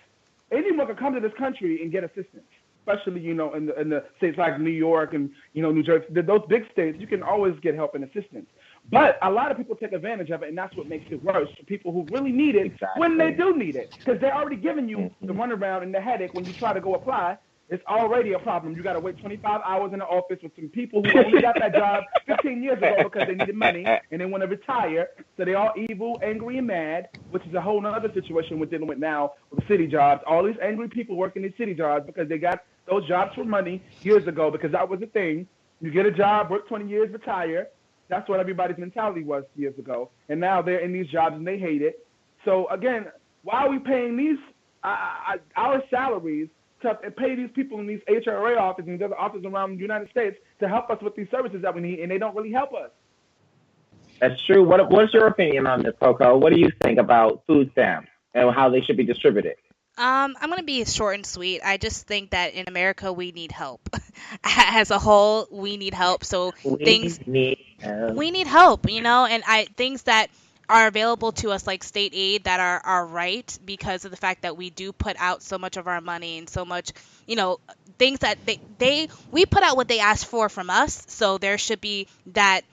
anyone can come to this country and get assistance. especially, in the states like New York and, New Jersey, those big states, you can always get help and assistance. But a lot of people take advantage of it, and that's what makes it worse for people who really need it when they do need it. Because they're already giving you the runaround and the headache when you try to go apply. It's already a problem. You got to wait 25 hours in the office with some people who only got that job 15 years ago because they needed money and they want to retire. So they're all evil, angry, and mad, which is a whole other situation we're dealing with now with city jobs. All these angry people working these city jobs because they got those jobs for money years ago because that was the thing. You get a job, work 20 years, retire. That's what everybody's mentality was years ago. And now they're in these jobs and they hate it. So, again, why are we paying these our salaries to pay these people in these HRA offices and other offices around the United States to help us with these services that we need, and they don't really help us? That's true. What's your opinion on this, CoCo? What do you think about food stamps and how they should be distributed? I'm going to be short and sweet. I just think that in America, we need help. As a whole, we need help. So we need help, and things that are available to us, like state aid, that are right because of the fact that we do put out so much of our money and so much, things that we put out what they asked for from us. So there should be that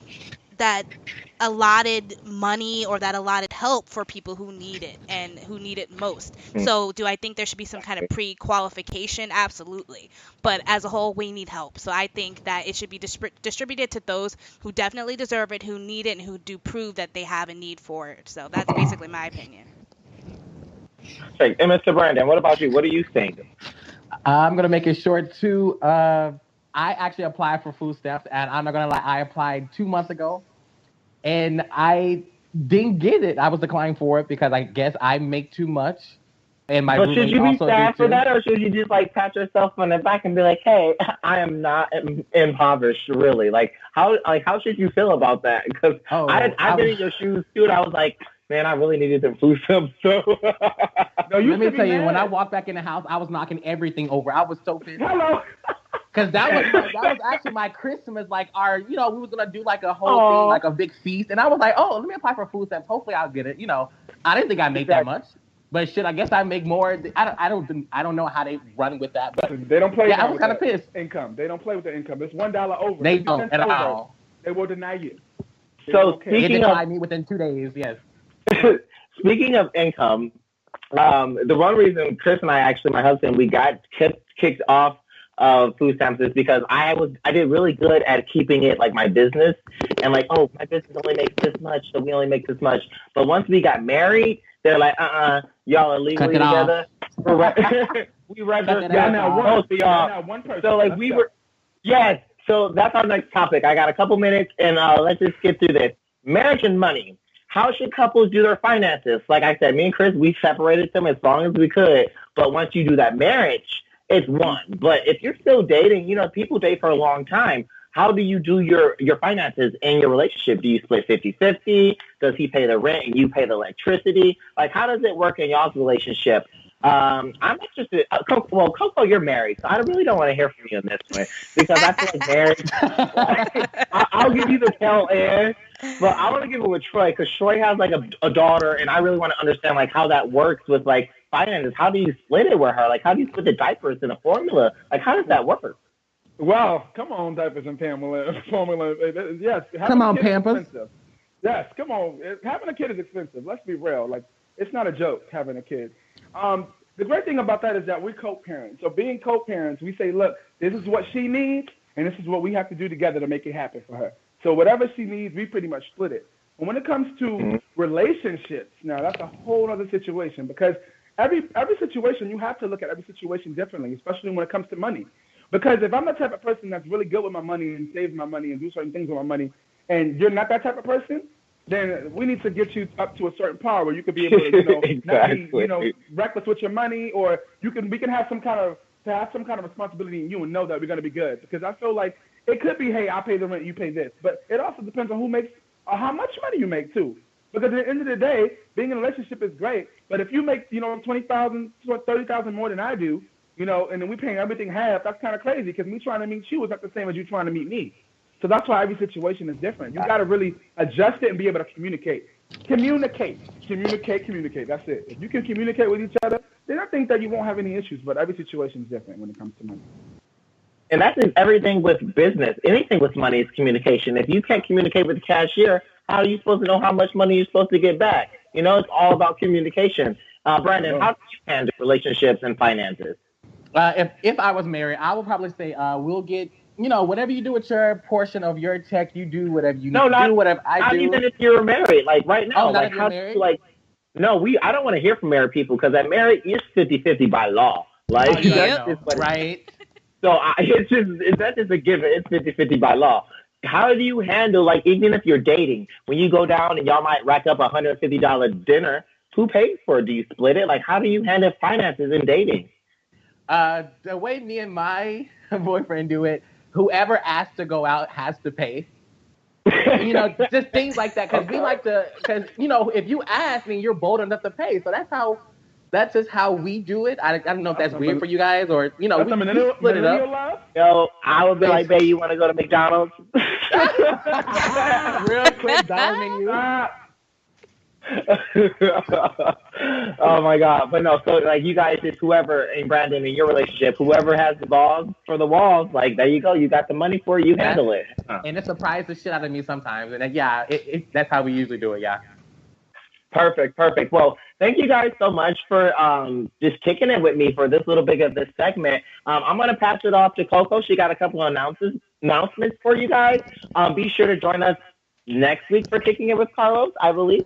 allotted money or that allotted help for people who need it and who need it most. So do I think there should be some kind of pre-qualification? Absolutely. But as a whole, we need help. So I think that it should be distributed to those who definitely deserve it, who need it, and who do prove that they have a need for it. So that's basically my opinion. And Mr. Brandon, what about you? What do you think? I'm going to make it short, too. I actually applied for food stamps, and I'm not going to lie, I applied 2 months ago, and I didn't get it. I was declining for it because I guess I make too much. And my should you be sad for that, or should you just pat yourself on the back and be like, "Hey, I am not impoverished, really"? How should you feel about that? Because I've been in your shoes too, and I was like, man, I really needed the food stamps. So let me tell you, when I walked back in the house, I was knocking everything over. I was so pissed. Hello. Because that was actually my Christmas. We were gonna do a whole thing, a big feast, and I was like, let me apply for food stamps. Hopefully, I'll get it. I didn't think I'd make that much. But shit, I guess I make more. I don't know how they run with that. But they don't play. Yeah, I was kind of pissed. Income. They don't play with the income. It's $1 over. They don't at all. They will deny you. So they deny me within 2 days. Yes. Speaking of income, the one reason Chris and I, actually my husband, we got kicked off of food stamps is because I did really good at keeping it like my business and my business only makes this much, so we only make this much. But once we got married, they're like, y'all are legally together. We registered both of y'all. So we were, yes. So that's our next topic. I got a couple minutes, and let's just get through this. Marriage and money. How should couples do their finances? Like I said, me and Chris, we separated them as long as we could. But once you do that marriage, it's one. But if you're still dating, people date for a long time. How do you do your finances in your relationship? Do you split 50-50? Does he pay the rent and you pay the electricity? How does it work in y'all's relationship? I'm interested. Well, CoCo, you're married, so I really don't want to hear from you on this one because I feel like marriage. I'll give you the tail end, but I want to give it with Troy because Troy has a daughter, and I really want to understand how that works with finances. How do you split it with her? How do you split the diapers and the formula? How does that work? Well, come on, diapers and formula. Yes. Come on, Pampers. Yes, come on. Having a kid is expensive. Let's be real. It's not a joke having a kid. The great thing about that is that we're co-parents. So being co-parents, we say, look, this is what she needs, and this is what we have to do together to make it happen for her. So whatever she needs, we pretty much split it. And when it comes to relationships, now that's a whole other situation because every situation, you have to look at every situation differently, especially when it comes to money. Because if I'm the type of person that's really good with my money and saves my money and do certain things with my money, and you're not that type of person, then we need to get you up to a certain par where you could be able to, exactly. not be, reckless with your money, or we can have some kind of responsibility in you and know that we're going to be good. Because I feel like it could be, hey, I pay the rent, you pay this, but it also depends on who makes or how much money you make too. Because at the end of the day, being in a relationship is great, but if you make $20,000, $30,000 more than I do, and then we paying everything half, that's kind of crazy because me trying to meet you is not the same as you trying to meet me. So that's why every situation is different. You got to really adjust it and be able to communicate. Communicate. That's it. If you can communicate with each other, then I think that you won't have any issues, but every situation is different when it comes to money. And that's everything with business. Anything with money is communication. If you can't communicate with the cashier, how are you supposed to know how much money you're supposed to get back? You know, it's all about communication. Brandon, how do you handle relationships and finances? If I was married, I would probably say we'll get, whatever you do with your portion of your check, you do whatever you need to do, whatever I do. Not even if you're married. Like right now, like how do you, like, no, I don't want to hear from married people because at married, it's 50-50 by law. Like, that's just like, right. So that's just a given. It's 50-50 by law. How do you handle, like, even if you're dating, when you go down and y'all might rack up $150 dinner, who pays for it? Do you split it? Like, how do you handle finances in dating? The way me and my boyfriend do it, whoever asks to go out has to pay. Just things like that. Because we like to, if you ask, then you're bold enough to pay. So that's just how we do it. I don't know if that's weird for you guys or, we split it up. Yo, I would be like, babe, you want to go to McDonald's? Real quick, dollar menu. Oh my God. But no, so like you guys, just whoever, and Brandon, in your relationship, whoever has the balls for the walls, like there you go. You got the money for it, you handle it. And it surprises the shit out of me sometimes. And that's how we usually do it, yeah. Perfect. Well, thank you guys so much for just kicking it with me for this little bit of this segment. I'm going to pass it off to CoCo. She got a couple of announcements for you guys. Be sure to join us next week for Kicking It with Karlos, I believe.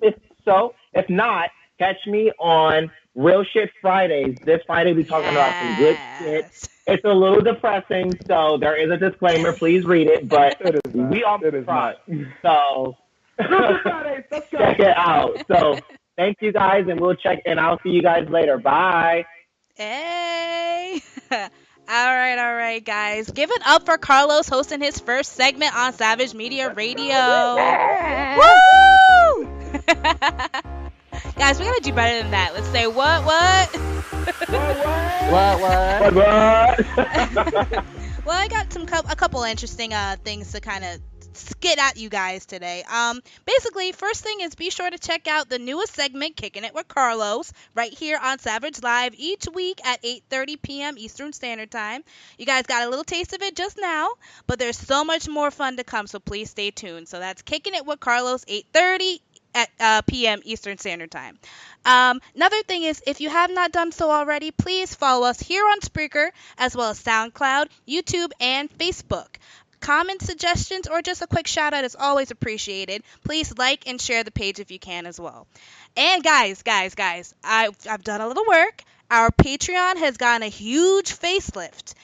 If not, catch me on Real Shit Fridays. This Friday, we're talking about some good shit. It's a little depressing, so there is a disclaimer. Please read it, but we are front. So check it out. So thank you guys, and I'll see you guys later. Bye. Hey. All right, guys. Give it up for Karlos hosting his first segment on Savage Media Radio. Woo! Guys, we gotta do better than that. Let's say what? Well, I got a couple interesting things to kind of skit at you guys today. Basically, first thing is be sure to check out the newest segment, Kicking It with Karlos, right here on Savage Live each week at 8:30 p.m. Eastern Standard Time. You guys got a little taste of it just now, but there's so much more fun to come, so please stay tuned. So that's Kicking It with Karlos, 8:30 at p.m. Eastern Standard Time. Another thing is, if you have not done so already, please follow us here on Spreaker, as well as SoundCloud, YouTube, and Facebook. Comment, suggestions, or just a quick shout out is always appreciated. Please like and share the page if you can as well. And guys, I've done a little work. Our Patreon has gotten a huge facelift.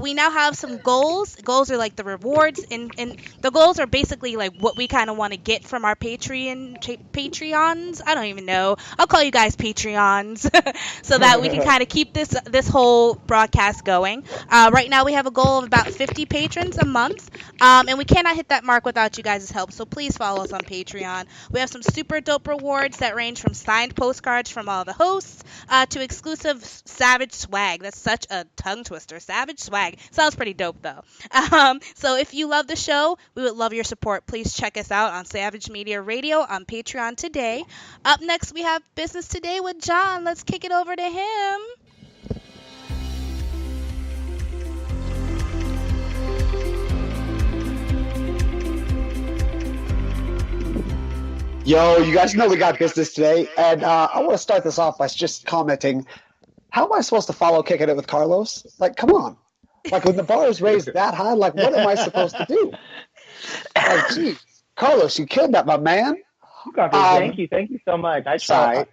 We now have some goals. Goals are like the rewards, and the goals are basically like what we kind of want to get from our Patreons. I don't even know. I'll call you guys Patreons so that we can kind of keep this whole broadcast going. Right now we have a goal of about 50 patrons a month, and we cannot hit that mark without you guys' help. So please follow us on Patreon. We have some super dope rewards that range from signed postcards from all the hosts to exclusive Savage swag. That's such a tongue twister. Savage swag. Sounds pretty dope though. So if you love the show, we would love your support. Please check us out on Savage Media Radio on Patreon today. Up next, we have Business Today with John. Let's kick it over to him. Yo, you guys know we got business today, and I want to start this off by just commenting, how am I supposed to follow Kicking It with Karlos? Like, come on. Like, when the bar is raised that high, like, what am I supposed to do? Like, geez, Karlos, you killed that, my man. You got this. Thank you so much. I tried.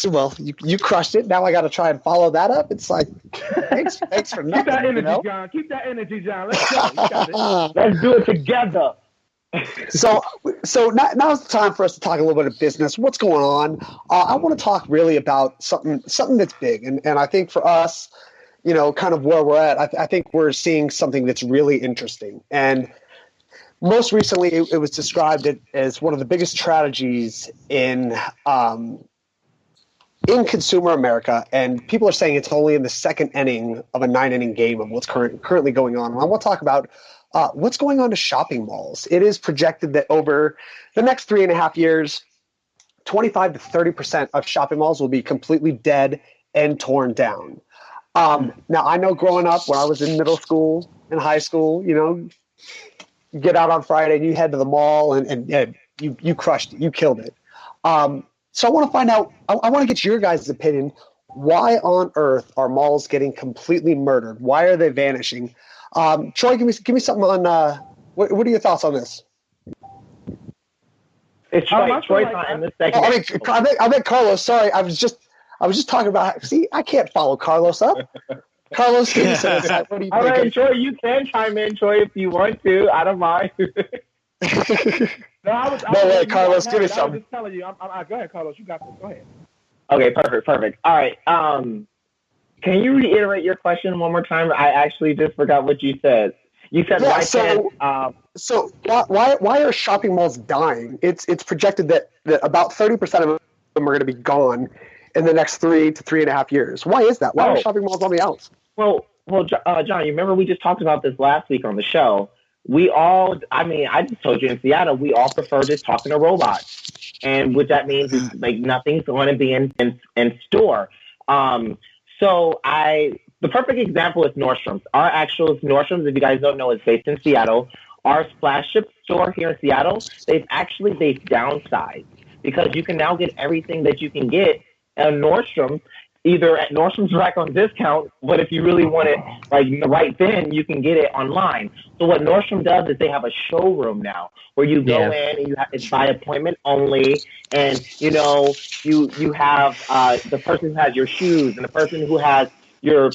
Well, you crushed it. Now I got to try and follow that up. It's like, thanks for nothing. Keep that energy, John. Keep that energy, John. Let's go. You got it. Let's do it together. So now's the time for us to talk a little bit of business. What's going on? I want to talk really about something that's big, and I think for us, kind of where we're at, I think we're seeing something that's really interesting. And most recently, it was described as one of the biggest tragedies in consumer America, and people are saying it's only in the second inning of a 9-inning game of what's currently going on. And I want to talk about what's going on to shopping malls. It is projected that over the next 3.5 years, 25 to 30% of shopping malls will be completely dead and torn down. Now, I know growing up when I was in middle school and high school, you get out on Friday and you head to the mall and you crushed it. You killed it. So I want to find out, I want to get your guys' opinion. Why on earth are malls getting completely murdered? Why are they vanishing? Troy, give me something on, what are your thoughts on this? It's Troy's not in this segment. I meant Carlos. Sorry, I was just talking about. See, I can't follow Carlos up. Carlos, give me some insight. What do you think? All right, Troy, you can chime in, Troy, if you want to. I don't mind. Carlos, give me some. I was just telling you. Go ahead, Carlos. You got this. Go ahead. Okay, perfect. All right. Can you reiterate your question one more time? I actually just forgot what you said. You said So why are shopping malls dying? It's projected that about 30% of them are going to be gone in the next 3 to 3.5 years. Why is that? Why are shopping malls on the outs? Well, John, you remember we just talked about this last week on the show. I just told you in Seattle, we all prefer just talking to robots. And what that means is like nothing's going to be in store. The perfect example is Nordstrom's. Our actual Nordstrom's, if you guys don't know, is based in Seattle. Our Splash Ship store here in Seattle, they've downsized because you can now get everything that you can get at Nordstrom's, either at Nordstrom's Rack on discount, but if you really want it like right then, you can get it online. So what Nordstrom does is they have a showroom now where you go in and it's by appointment only, and you have the person who has your shoes and the person who has your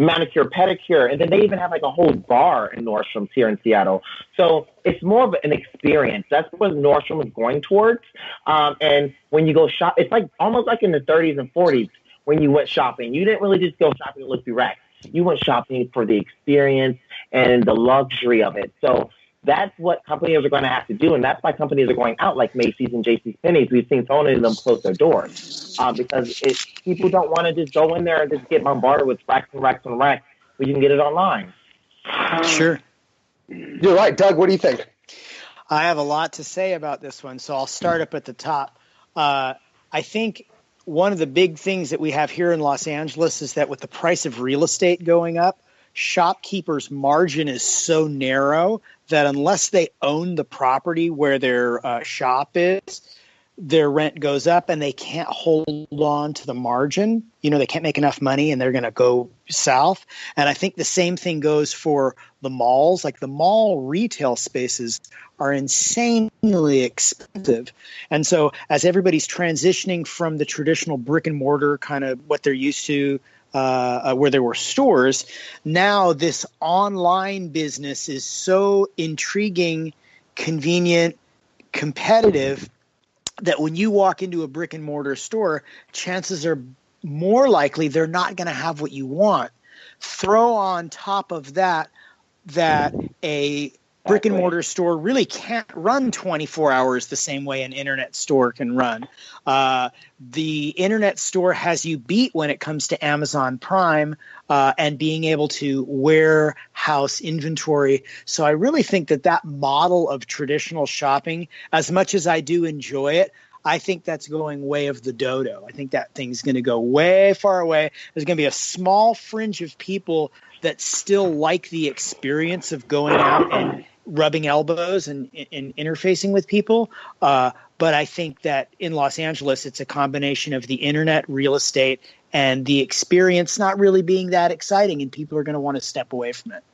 manicure, pedicure, and then they even have like a whole bar in Nordstrom's here in Seattle. So it's more of an experience. That's what Nordstrom is going towards. And when you go shop, it's like almost like in the 30s and 40s when you went shopping. You didn't really just go shopping to look through racks. You went shopping for the experience and the luxury of it. So that's what companies are going to have to do, and that's why companies are going out like Macy's and JCPenney's. We've seen so many of them close their doors because people don't want to just go in there and just get bombarded with racks and racks and racks. We can get it online. Sure. You're right. Doug, what do you think? I have a lot to say about this one, so I'll start up at the top. I think one of the big things that we have here in Los Angeles is that with the price of real estate going up, shopkeepers' margin is so narrow that unless they own the property where their shop is, their rent goes up and they can't hold on to the margin. They can't make enough money and they're going to go south. And I think the same thing goes for the malls. Like the mall retail spaces are insanely expensive. And so as everybody's transitioning from the traditional brick and mortar kind of what they're used to, where there were stores, now this online business is so intriguing, convenient, competitive that when you walk into a brick and mortar store, chances are more likely they're not going to have what you want. Throw on top of that a brick and mortar store really can't run 24 hours the same way an internet store can run. The internet store has you beat when it comes to Amazon Prime and being able to warehouse inventory. So I really think that model of traditional shopping, as much as I do enjoy it, I think that's going way of the dodo. I think that thing's going to go way far away. There's going to be a small fringe of people that still like the experience of going out and rubbing elbows and interfacing with people. But I think that in Los Angeles, it's a combination of the internet, real estate, and the experience not really being that exciting, and people are going to want to step away from it.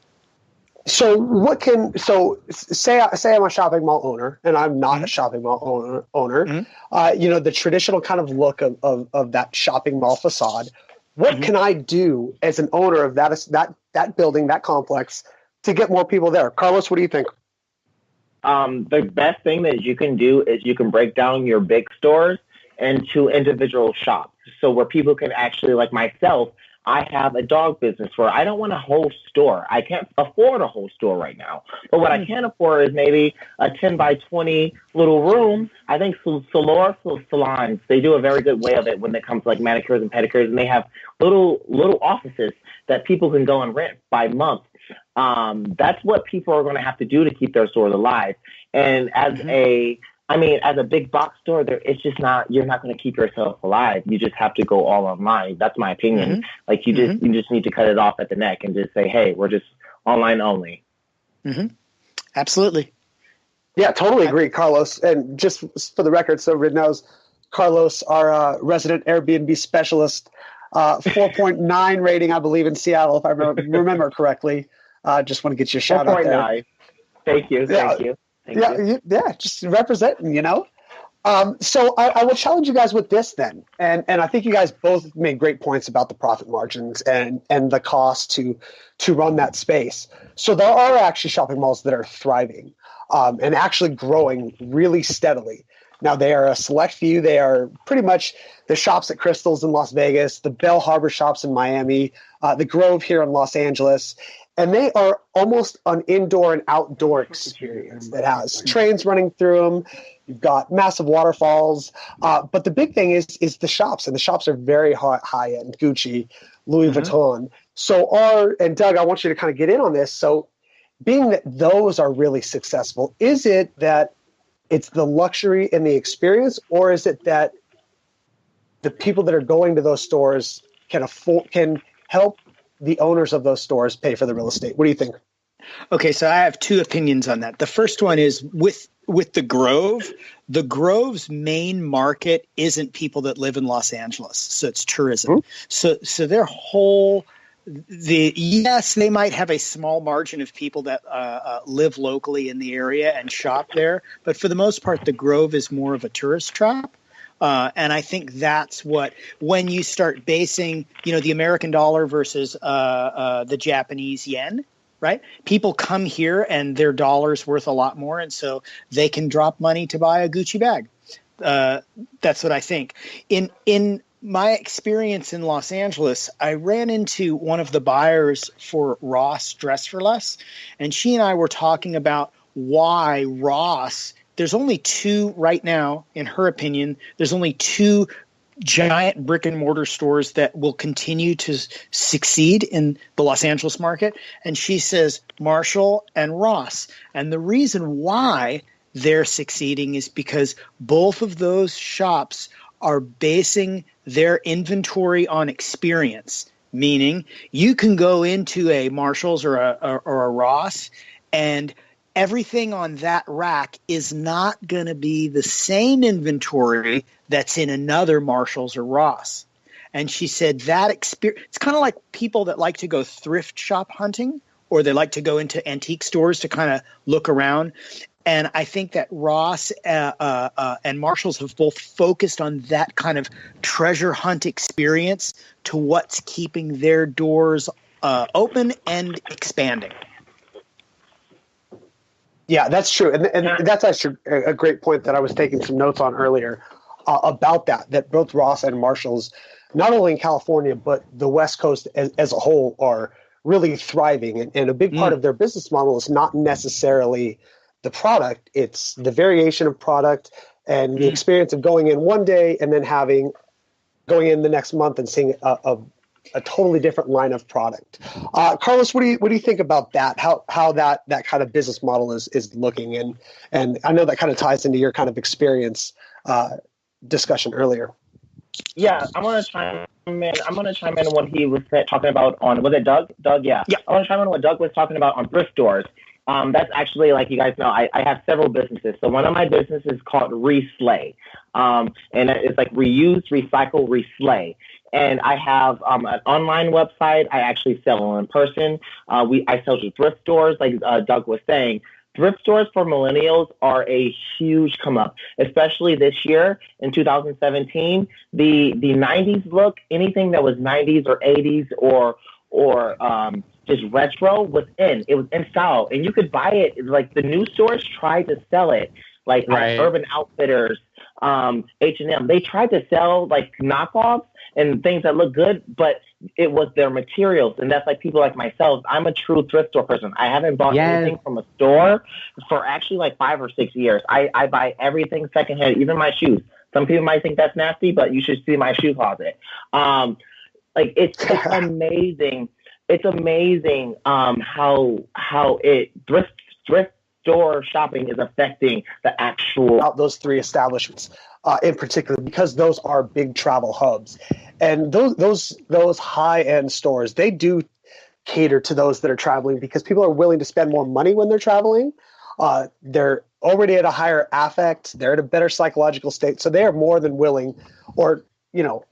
So say I'm a shopping mall owner, and I'm not a shopping mall owner. Mm-hmm. The traditional kind of look of that shopping mall facade. What can I do as an owner of that building, that complex, to get more people there? Carlos, what do you think? The best thing that you can do is you can break down your big stores into individual shops. So where people can actually, like myself, I have a dog business where I don't want a whole store. I can't afford a whole store right now. But what I can afford is maybe a 10 by 20 little room. I think Solor salons, they do a very good way of it when it comes to like manicures and pedicures, and they have little offices that people can go and rent by month. That's what people are going to have to do to keep their stores alive. And as a I mean, as a big box store, it's just not. You're not going to keep yourself alive. You just have to go all online. That's my opinion. Mm-hmm. Like you just need to cut it off at the neck and just say, hey, we're just online only. Mm-hmm. Absolutely. Yeah, totally agree, Carlos. And just for the record, so everyone knows, Carlos, our resident Airbnb specialist, 4.9 rating, I believe, in Seattle, if I remember correctly. Just want to get you a shout out there. 4.9. Thank you. Yeah, just representing, So I will challenge you guys with this then. And I think you guys both made great points about the profit margins and the cost to run that space. So there are actually shopping malls that are thriving and actually growing really steadily. Now, they are a select few. They are pretty much the shops at Crystals in Las Vegas, the Bell Harbor shops in Miami, the Grove here in Los Angeles. And they are almost an indoor and outdoor experience that has trains running through them. You've got massive waterfalls. But the big thing is the shops. And the shops are very high-end, Gucci, Louis Vuitton. So and Doug, I want you to kind of get in on this. So being that those are really successful, is it that it's the luxury and the experience, or is it that the people that are going to those stores can help the owners of those stores pay for the real estate? What do you think? Okay, so I have two opinions on that. The first one is with the Grove. The Grove's main market isn't people that live in Los Angeles, so it's tourism. So their whole yes, they might have a small margin of people that live locally in the area and shop there, but for the most part, the Grove is more of a tourist trap. And I think that's when you start basing, the American dollar versus the Japanese yen, right? People come here and their dollar's worth a lot more, and so they can drop money to buy a Gucci bag. That's what I think. In my experience in Los Angeles, I ran into one of the buyers for Ross Dress for Less, and she and I were talking about why Ross. There's only two right now, in her opinion, there's only two giant brick and mortar stores that will continue to succeed in the Los Angeles market. And she says Marshall and Ross. And the reason why they're succeeding is because both of those shops are basing their inventory on experience, meaning you can go into a Marshall's or a Ross, and everything on that rack is not going to be the same inventory that's in another Marshall's or Ross. And she said that experience, it's kind of like people that like to go thrift shop hunting, or they like to go into antique stores to kind of look around. And I think that Ross and Marshalls have both focused on that kind of treasure hunt experience to what's keeping their doors open and expanding. Yeah, that's true. And that's actually a great point that I was taking some notes on earlier about that both Ross and Marshalls, not only in California, but the West Coast as a whole, are really thriving. And a big part of their business model is not necessarily the product, it's the variation of product and the experience of going in one day and then going in the next month and seeing a totally different line of product. Carlos, what do you think about that? How that kind of business model is looking, and I know that kind of ties into your kind of experience discussion earlier. Yeah, I'm gonna chime in when he was talking about was it Doug? Doug, yeah. I want to chime in what Doug was talking about on thrift stores. That's actually, like you guys know, I have several businesses. So one of my businesses is called Reslay, and it's like reuse, recycle, reslay. And I have an online website. I actually sell in person. I sell to thrift stores, like Doug was saying. Thrift stores for millennials are a huge come up, especially this year in 2017. The 90s look, anything that was 90s or 80s or just retro was in. It was in style, and you could buy it. Like the new stores tried to sell it, like Urban Outfitters, H&M. They tried to sell like knockoffs and things that look good, but it was their materials. And that's like people like myself. I'm a true thrift store person. I haven't bought anything from a store for actually like 5 or 6 years. I buy everything secondhand, even my shoes. Some people might think that's nasty, but you should see my shoe closet. Like it's amazing. It's amazing how thrift store shopping is affecting the actual. Out those three establishments in particular, because those are big travel hubs, and those high end stores, they do cater to those that are traveling because people are willing to spend more money when they're traveling. They're already at a higher affect. They're at a better psychological state, so they are more than willing, or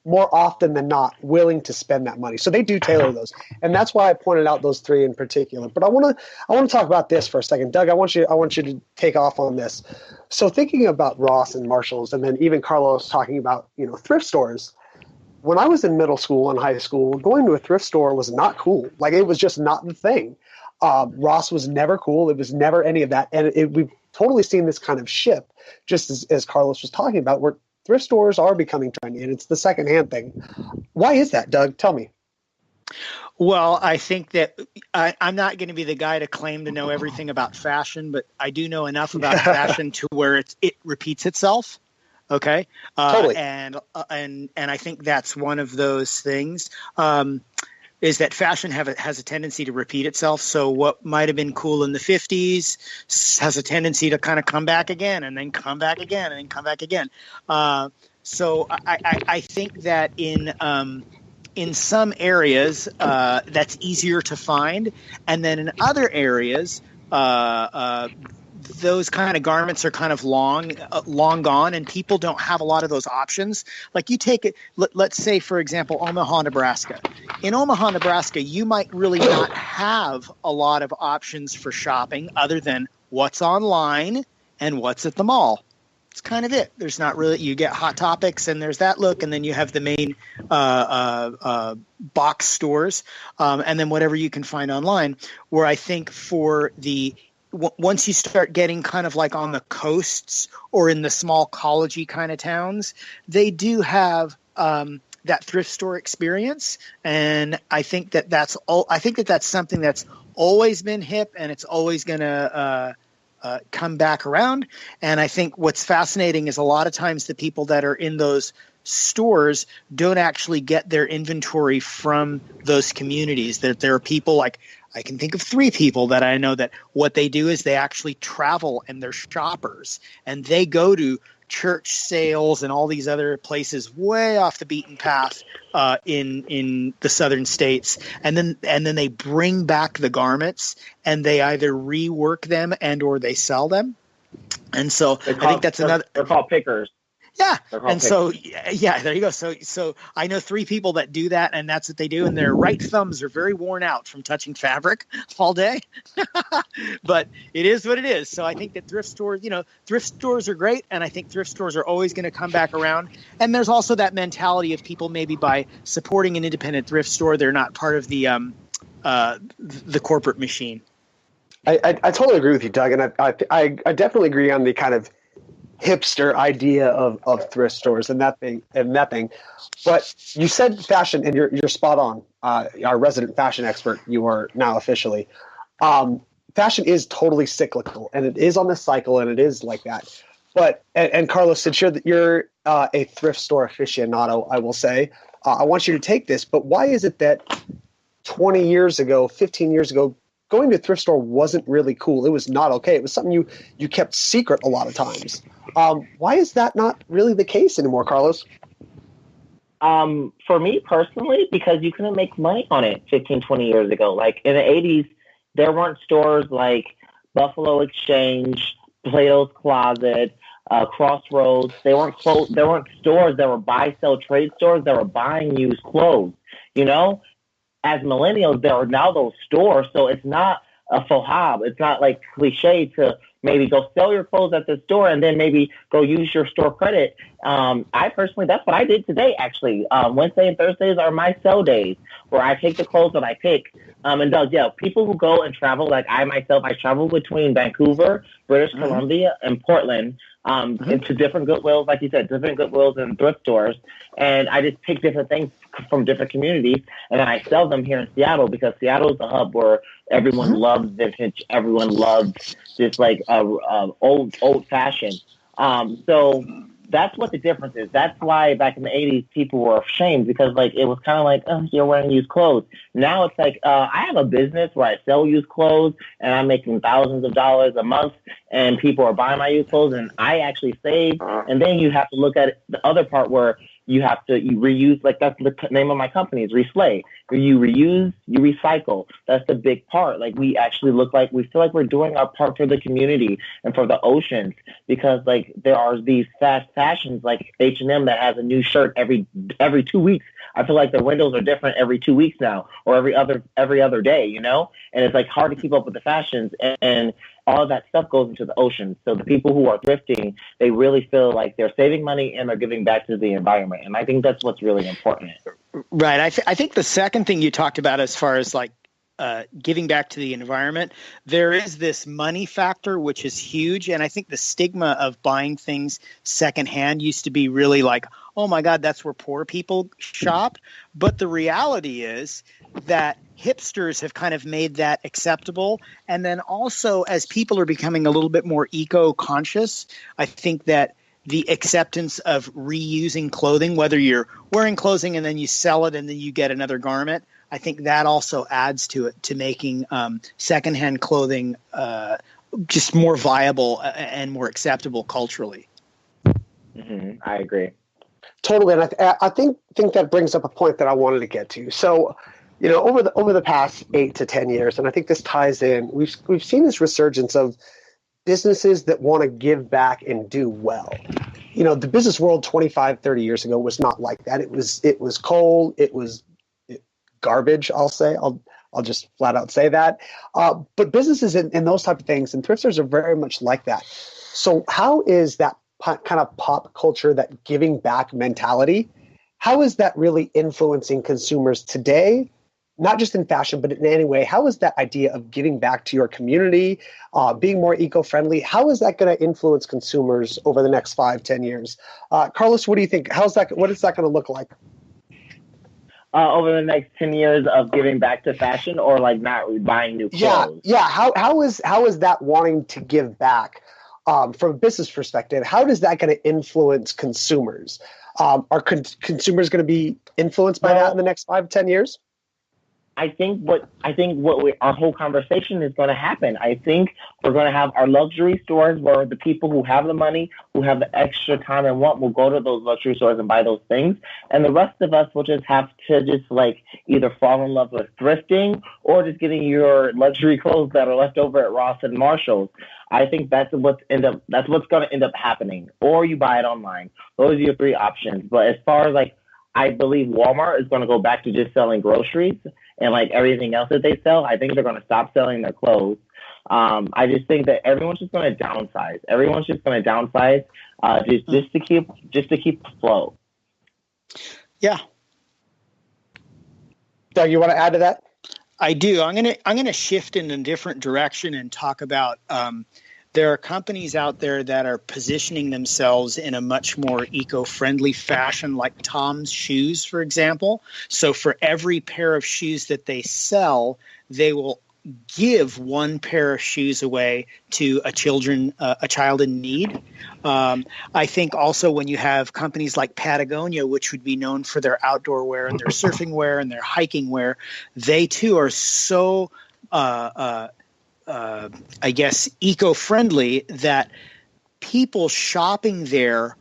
more often than not, willing to spend that money. So they do tailor those, and that's why I pointed out those three in particular. But I want to talk about this for a second, Doug. I want you to take off on this. So thinking about Ross and Marshalls, and then even Karlos talking about thrift stores. When I was in middle school and high school, going to a thrift store was not cool. Like, it was just not the thing. Ross was never cool. It was never any of that, and we've totally seen this kind of shift, just as Karlos was talking about, where thrift stores are becoming trendy, and it's the secondhand thing. Why is that, Doug? Tell me. Well, I think that I'm not going to be the guy to claim to know everything about fashion, but I do know enough about fashion to where it repeats itself. Okay. Totally. And I think that's one of those things. Is that fashion has a tendency to repeat itself. So what might have been cool in the 50s has a tendency to kind of come back again, and then come back again, and then come back again. So I think that in some areas that's easier to find, and then in other areas those kind of garments are kind of long gone, and people don't have a lot of those options. Like, you take it, let's say, for example, Omaha, Nebraska. In Omaha, Nebraska, you might really not have a lot of options for shopping other than what's online and what's at the mall. It's kind of it. There's not really, you get Hot Topics and there's that look, and then you have the main box stores, and then whatever you can find online, where I think once you start getting kind of like on the coasts or in the small collegey kind of towns, they do have that thrift store experience. And I think that's something that's always been hip, and it's always going to come back around. And I think what's fascinating is a lot of times the people that are in those stores don't actually get their inventory from those communities. That there are people like, I can think of 3 people that I know that what they do is they actually travel, and they're shoppers, and they go to church sales and all these other places way off the beaten path in the southern states, and then they bring back the garments, and they either rework them and or they sell them. And so I think that's another. They're called pickers. Yeah. And so, yeah, there you go. So I know 3 people that do that, and that's what they do. And their right thumbs are very worn out from touching fabric all day, but it is what it is. So I think that thrift stores are great. And I think thrift stores are always going to come back around. And there's also that mentality of people, maybe by supporting an independent thrift store, they're not part of the corporate machine. I totally agree with you, Doug. And I definitely agree on the kind of hipster idea of thrift stores and that thing. But you said fashion, and you're spot on. Our resident fashion expert, you are now officially. Fashion is totally cyclical, and it is on the cycle, and it is like that. But and Karlos, since you're a thrift store aficionado, I will say, I want you to take this. But why is it that 20 years ago, 15 years ago, going to a thrift store wasn't really cool? It was not okay. It was something you kept secret a lot of times. Why is that not really the case anymore, Karlos? For me personally, because you couldn't make money on it 15, 20 years ago. Like in the 80s, there weren't stores like Buffalo Exchange, Plato's Closet, Crossroads. There weren't stores that were buy-sell trade stores that were buying used clothes. As millennials, there are now those stores, so it's not a faux pas. It's not like cliche to maybe go sell your clothes at the store and then maybe go use your store credit. I personally, that's what I did today, actually. Wednesday and Thursdays are my sell days, where I take the clothes that I pick. And Doug, people who go and travel, like I myself, I travel between Vancouver, British Columbia, and Portland, into different Goodwills, like you said, different Goodwills and thrift stores. And I just pick different things from different communities, and then I sell them here in Seattle, because Seattle is a hub where everyone loves vintage. Everyone loves just like old fashion. So that's what the difference is. That's why back in the 80s, people were ashamed because like it was kind of like, oh, you're wearing used clothes. Now it's like, I have a business where I sell used clothes and I'm making thousands of dollars a month and people are buying my used clothes and I actually save. And then you have to look at it, the other part where you reuse, like that's the name of my company is Reslay. You reuse, you recycle. That's the big part. Like we actually we feel like we're doing our part for the community and for the oceans because like there are these fast fashions like H&M that has a new shirt every 2 weeks. I feel like the windows are different every 2 weeks now or every other day, you know? And it's like hard to keep up with the fashions and all of that stuff goes into the ocean. So the people who are thrifting, they really feel like they're saving money and they're giving back to the environment. And I think that's what's really important. Right. I think the second thing you talked about as far as like giving back to the environment, there is this money factor, which is huge. And I think the stigma of buying things secondhand used to be really like, oh my God, that's where poor people shop. But the reality is that hipsters have kind of made that acceptable. And then also as people are becoming a little bit more eco-conscious, I think that the acceptance of reusing clothing, whether you're wearing clothing and then you sell it and then you get another garment, I think that also adds to it, to making secondhand clothing just more viable and more acceptable culturally. Mm-hmm. I agree. Totally, and I think that brings up a point that I wanted to get to. So, you know, over the past 8 to 10 years, and I think this ties in. We've seen this resurgence of businesses that want to give back and do well. You know, the business world 25, 30 years ago was not like that. It was cold. It was garbage. I'll say. I'll just flat out say that. But businesses and those type of things and thrifters are very much like that. So how is that kind of pop culture, that giving back mentality, how is that really influencing consumers today? Not just in fashion, but in any way. How is that idea of giving back to your community, being more eco-friendly, how is that going to influence consumers over the next 5, 10 years? Karlos, what do you think? What is that going to look like? Over the next 10 years of giving back to fashion or like not buying new clothes? Yeah. How is that wanting to give back from a business perspective? How is that going to influence consumers? Are consumers going to be influenced by that in the next 5, 10 years? I think our whole conversation is going to happen. I think we're going to have our luxury stores where the people who have the money, who have the extra time and want, will go to those luxury stores and buy those things. And the rest of us will just have to just like either fall in love with thrifting or just getting your luxury clothes that are left over at Ross and Marshall's. I think that's what's going to end up happening. Or you buy it online. Those are your 3 options. But as far as like, I believe Walmart is going to go back to just selling groceries and like everything else that they sell. I think they're going to stop selling their clothes. I just think that everyone's just going to downsize. Everyone's just going to downsize just to keep afloat. Yeah. Doug, you want to add to that? I do. I'm gonna shift in a different direction and talk about there are companies out there that are positioning themselves in a much more eco-friendly fashion, like Tom's Shoes, for example. So for every pair of shoes that they sell, they will give 1 pair of shoes away to a child in need. I think also when you have companies like Patagonia, which would be known for their outdoor wear and their surfing wear and their hiking wear, they too are so I guess, eco-friendly that people shopping there,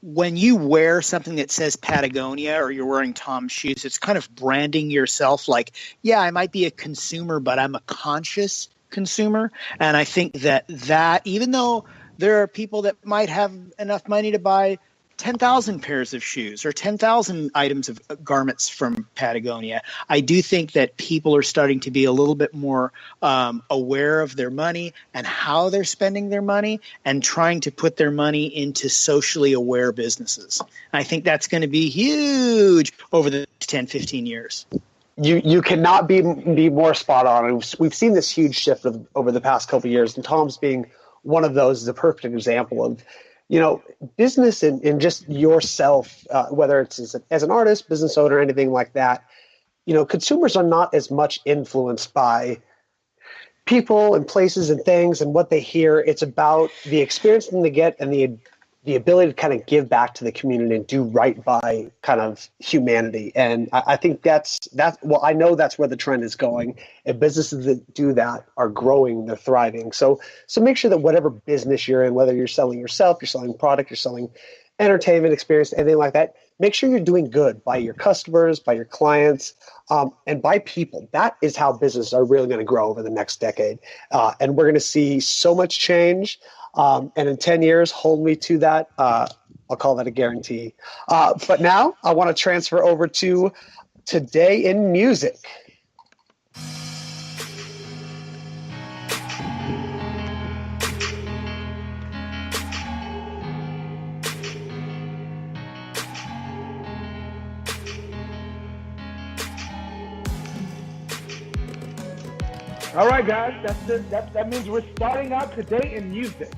when you wear something that says Patagonia or you're wearing Tom's Shoes, it's kind of branding yourself like, yeah, I might be a consumer, but I'm a conscious consumer. And I think that even though there are people that might have enough money to buy 10,000 pairs of shoes or 10,000 items of garments from Patagonia, I do think that people are starting to be a little bit more aware of their money and how they're spending their money and trying to put their money into socially aware businesses. I think that's going to be huge over the 10, 15 years. You cannot be more spot on. We've seen this huge shift over the past couple of years, and Tom's being one of those is a perfect example of, you know, business and just yourself, whether it's as an artist, business owner, anything like that. You know, consumers are not as much influenced by people and places and things and what they hear. It's about the experience that they get and the the ability to kind of give back to the community and do right by kind of humanity. And I think that's well, I know that's where the trend is going, and businesses that do that are growing, they're thriving. So make sure that whatever business you're in, whether you're selling yourself, you're selling product, you're selling entertainment experience, anything like that, make sure you're doing good by your customers, by your clients, and by people. That is how businesses are really going to grow over the next decade. And we're going to see so much change. And in 10 years, hold me to that. I'll call that a guarantee. But now I want to transfer over to Today in Music. All right, guys, that means we're starting out Today in Music.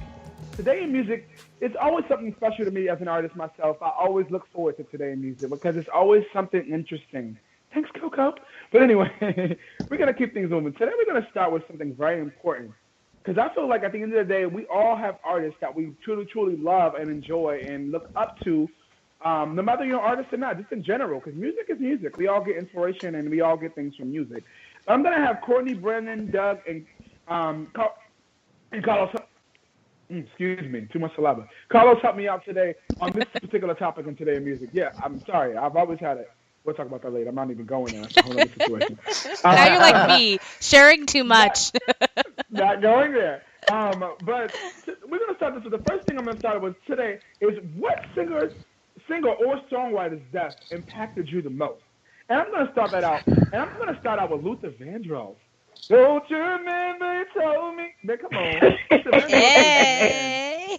Today in Music, it's always something special to me as an artist myself. I always look forward to Today in Music because it's always something interesting. Thanks, CoCo. But anyway, we're going to keep things moving. Today we're going to start with something very important because I feel like at the end of the day, we all have artists that we truly, truly love and enjoy and look up to, no matter you're an artist or not, just in general, because music is music. We all get inspiration and we all get things from music. I'm going to have Courtney, Brandon, Doug, and Carlos. Excuse me, too much saliva. Carlos helped me out today on this particular topic in Today in Music. Yeah, I'm sorry. I've always had it. We'll talk about that later. I'm not even going there. That's a whole other situation. Now you're like me, sharing too much. Not going there. But we're going to start this with the first thing I'm going to start with today is what singer or songwriter's death impacted you the most? And I'm going to start that out. And I'm going to start out with Luther Vandross. Don't you remember you told me? Man, come on. Hey.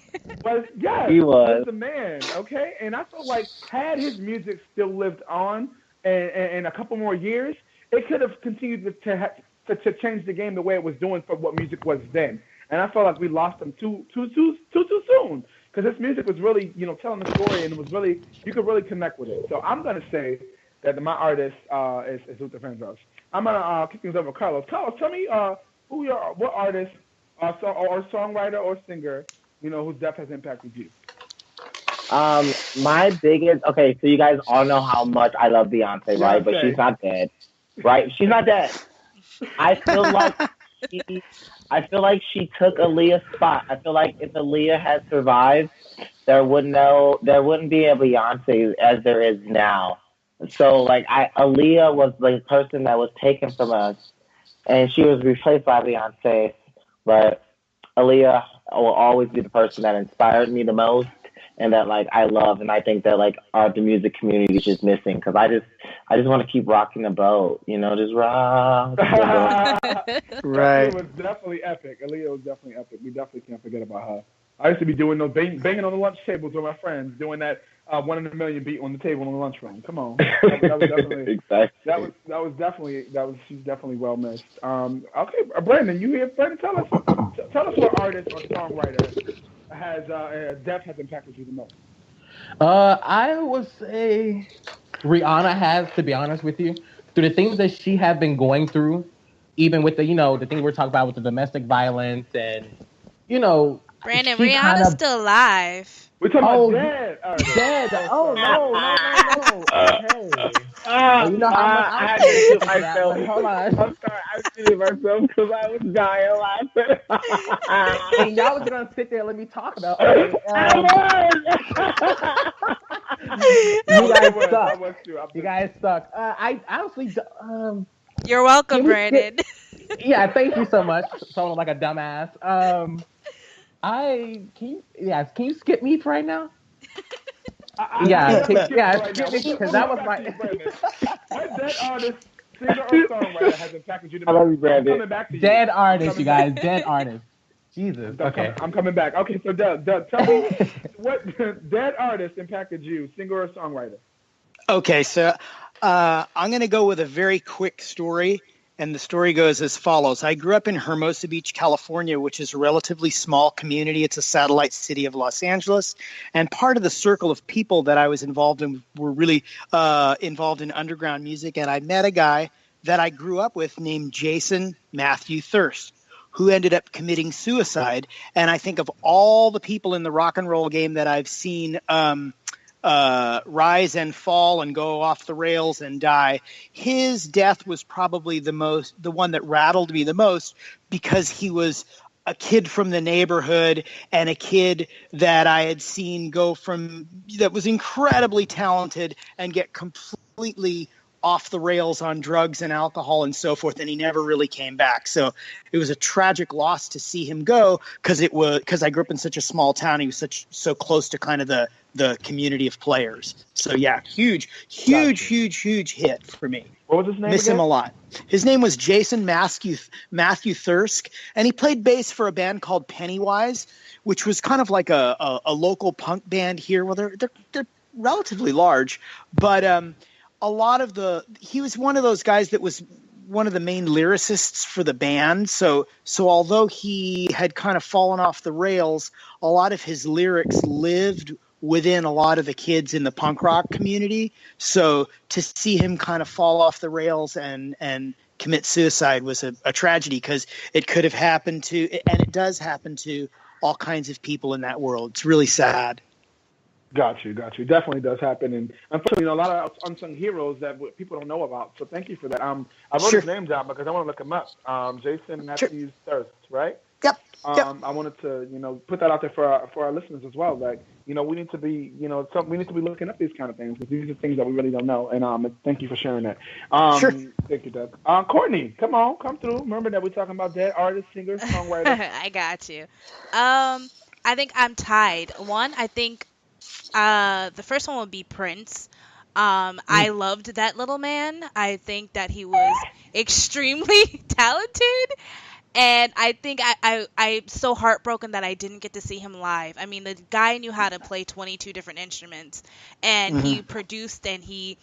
Yes, he was the man, okay? And I feel like had his music still lived on in a couple more years, it could have continued to change the game the way it was doing for what music was then. And I felt like we lost him too soon because his music was really, telling the story and it was really, you could really connect with it. So I'm going to say that my artist is Luther Vandross. I'm gonna kick things over to Carlos. Carlos, tell me what artist or songwriter or singer whose death has impacted you. My biggest so you guys all know how much I love Beyonce, right? But she's not dead, right? She's not dead. I feel like she took Aaliyah's spot. I feel like if Aaliyah had survived, there wouldn't be a Beyonce as there is now. So, Aaliyah was the person that was taken from us, and she was replaced by Beyonce. But Aaliyah will always be the person that inspired me the most, and that I love, and I think that the music community is just missing because I just want to keep rocking the boat, just rock. Right. Aaliyah was definitely epic. We definitely can't forget about her. I used to be doing those banging on the lunch tables with my friends, doing that 1 in a million beat on the table in the lunchroom. Come on, that was definitely exactly. She's definitely well missed. Okay, Brandon, you here? Brandon, tell us what artist or songwriter has death has impacted you the most. I would say Rihanna has, to be honest with you, through the things that she had been going through, even with the the thing we're talking about with the domestic violence and Brandon, Rihanna's still alive. We're talking about dead. Dead. Oh, no. Okay. You know how much I had to shoot myself. Hold on. I'm sorry. I shooted myself because I was dying laughing. And y'all was going to sit there and let me talk about it. You guys suck. I honestly... You're welcome, Brandon. Yeah, thank you so much. Sounding like a dumbass. Can you skip me right now? Skip me because that was my. What dead artist, singer, or songwriter has impacted you the most? I love you, Brandon. I'm coming back to you. Dead artist, you guys. Dead artist. Jesus. Okay. I'm coming back. Okay, so Doug, tell me what dead artist impacted you, singer or songwriter? Okay, so I'm going to go with a very quick story. And the story goes as follows. I grew up in Hermosa Beach, California, which is a relatively small community. It's a satellite city of Los Angeles. And part of the circle of people that I was involved in were really involved in underground music. And I met a guy that I grew up with named Jason Matthew Thirst, who ended up committing suicide. And I think of all the people in the rock and roll game that I've seen rise and fall and go off the rails and die, his death was probably the one that rattled me the most, because he was a kid from the neighborhood and a kid that I had seen that was incredibly talented and get completely off the rails on drugs and alcohol and so forth, and he never really came back. So it was a tragic loss to see him go, because I grew up in such a small town. He was so close to kind of the community of players. So yeah, huge hit for me. What was his name? Miss again? him a lot. His name was Jason Matthew Thirsk, and he played bass for a band called Pennywise, which was kind of like a local punk band here. Well, they're relatively large, but he was one of those guys that was one of the main lyricists for the band. So although he had kind of fallen off the rails, a lot of his lyrics lived within a lot of the kids in the punk rock community. So to see him kind of fall off the rails and commit suicide was a tragedy, because it could have happened to, and it does happen to, all kinds of people in that world. It's really sad. Got you. Definitely does happen, and unfortunately, a lot of unsung heroes that people don't know about. So thank you for that. I wrote his name down because I want to look him up. Jason Matthews Thirst, right? Yep. I wanted to, put that out there for our listeners as well. Like, we need to be, we need to be looking up these kind of things, because these are things that we really don't know. And thank you for sharing that. Sure. Thank you, Doug. Courtney, come through. Remember that we're talking about dead artists, singers, songwriters. I got you. I think I'm tied. One, I think the first one would be Prince. I loved that little man. I think that he was extremely talented. And I think I'm so heartbroken that I didn't get to see him live. I mean, the guy knew how to play 22 different instruments, and he produced and he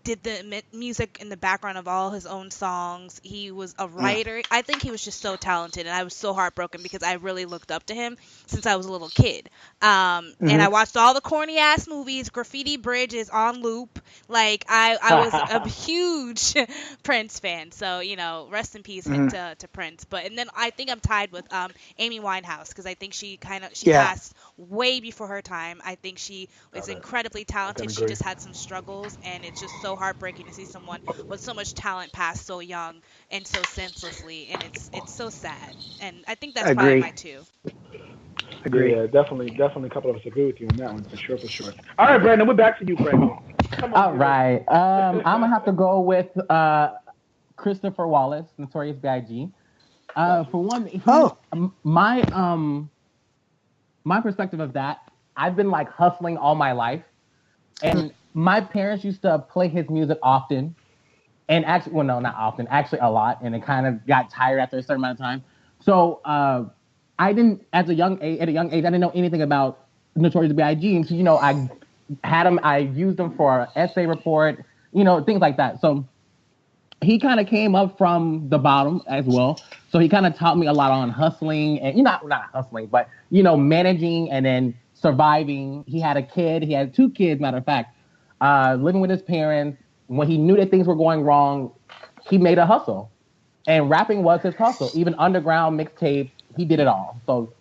did the music in the background of all his own songs. He was a writer. I think he was just so talented, and I was so heartbroken because I really looked up to him since I was a little kid. And I watched all the corny ass movies. Graffiti Bridge is on loop. Like, I was a huge Prince fan. So, rest in peace to Prince. And then I think I'm tied with Amy Winehouse, because I think she passed way before her time. I think she was incredibly talented. She just had some struggles, and it's just so heartbreaking to see someone with so much talent pass so young and so senselessly, and it's so sad. And I think that's probably my two. Agree. Yeah, definitely a couple of us agree with you on that one, for sure. All right, Brandon, we're back to you, Brandon. Come on. All right. I'm gonna have to go with Christopher Wallace, Notorious B.I.G. For one, my perspective of that, I've been like hustling all my life, and my parents used to play his music often, and actually, well, no, not often, actually a lot, and it kind of got tired after a certain amount of time. So I didn't, at a young age, I didn't know anything about Notorious B.I.G. And so, I had him, I used him for an essay report, things like that. So he kind of came up from the bottom as well. So he kind of taught me a lot on hustling and, not hustling, but, managing and then surviving. He had a kid. He had 2 kids, matter of fact, living with his parents. When he knew that things were going wrong, he made a hustle. And rapping was his hustle. Even underground mixtapes, he did it all. So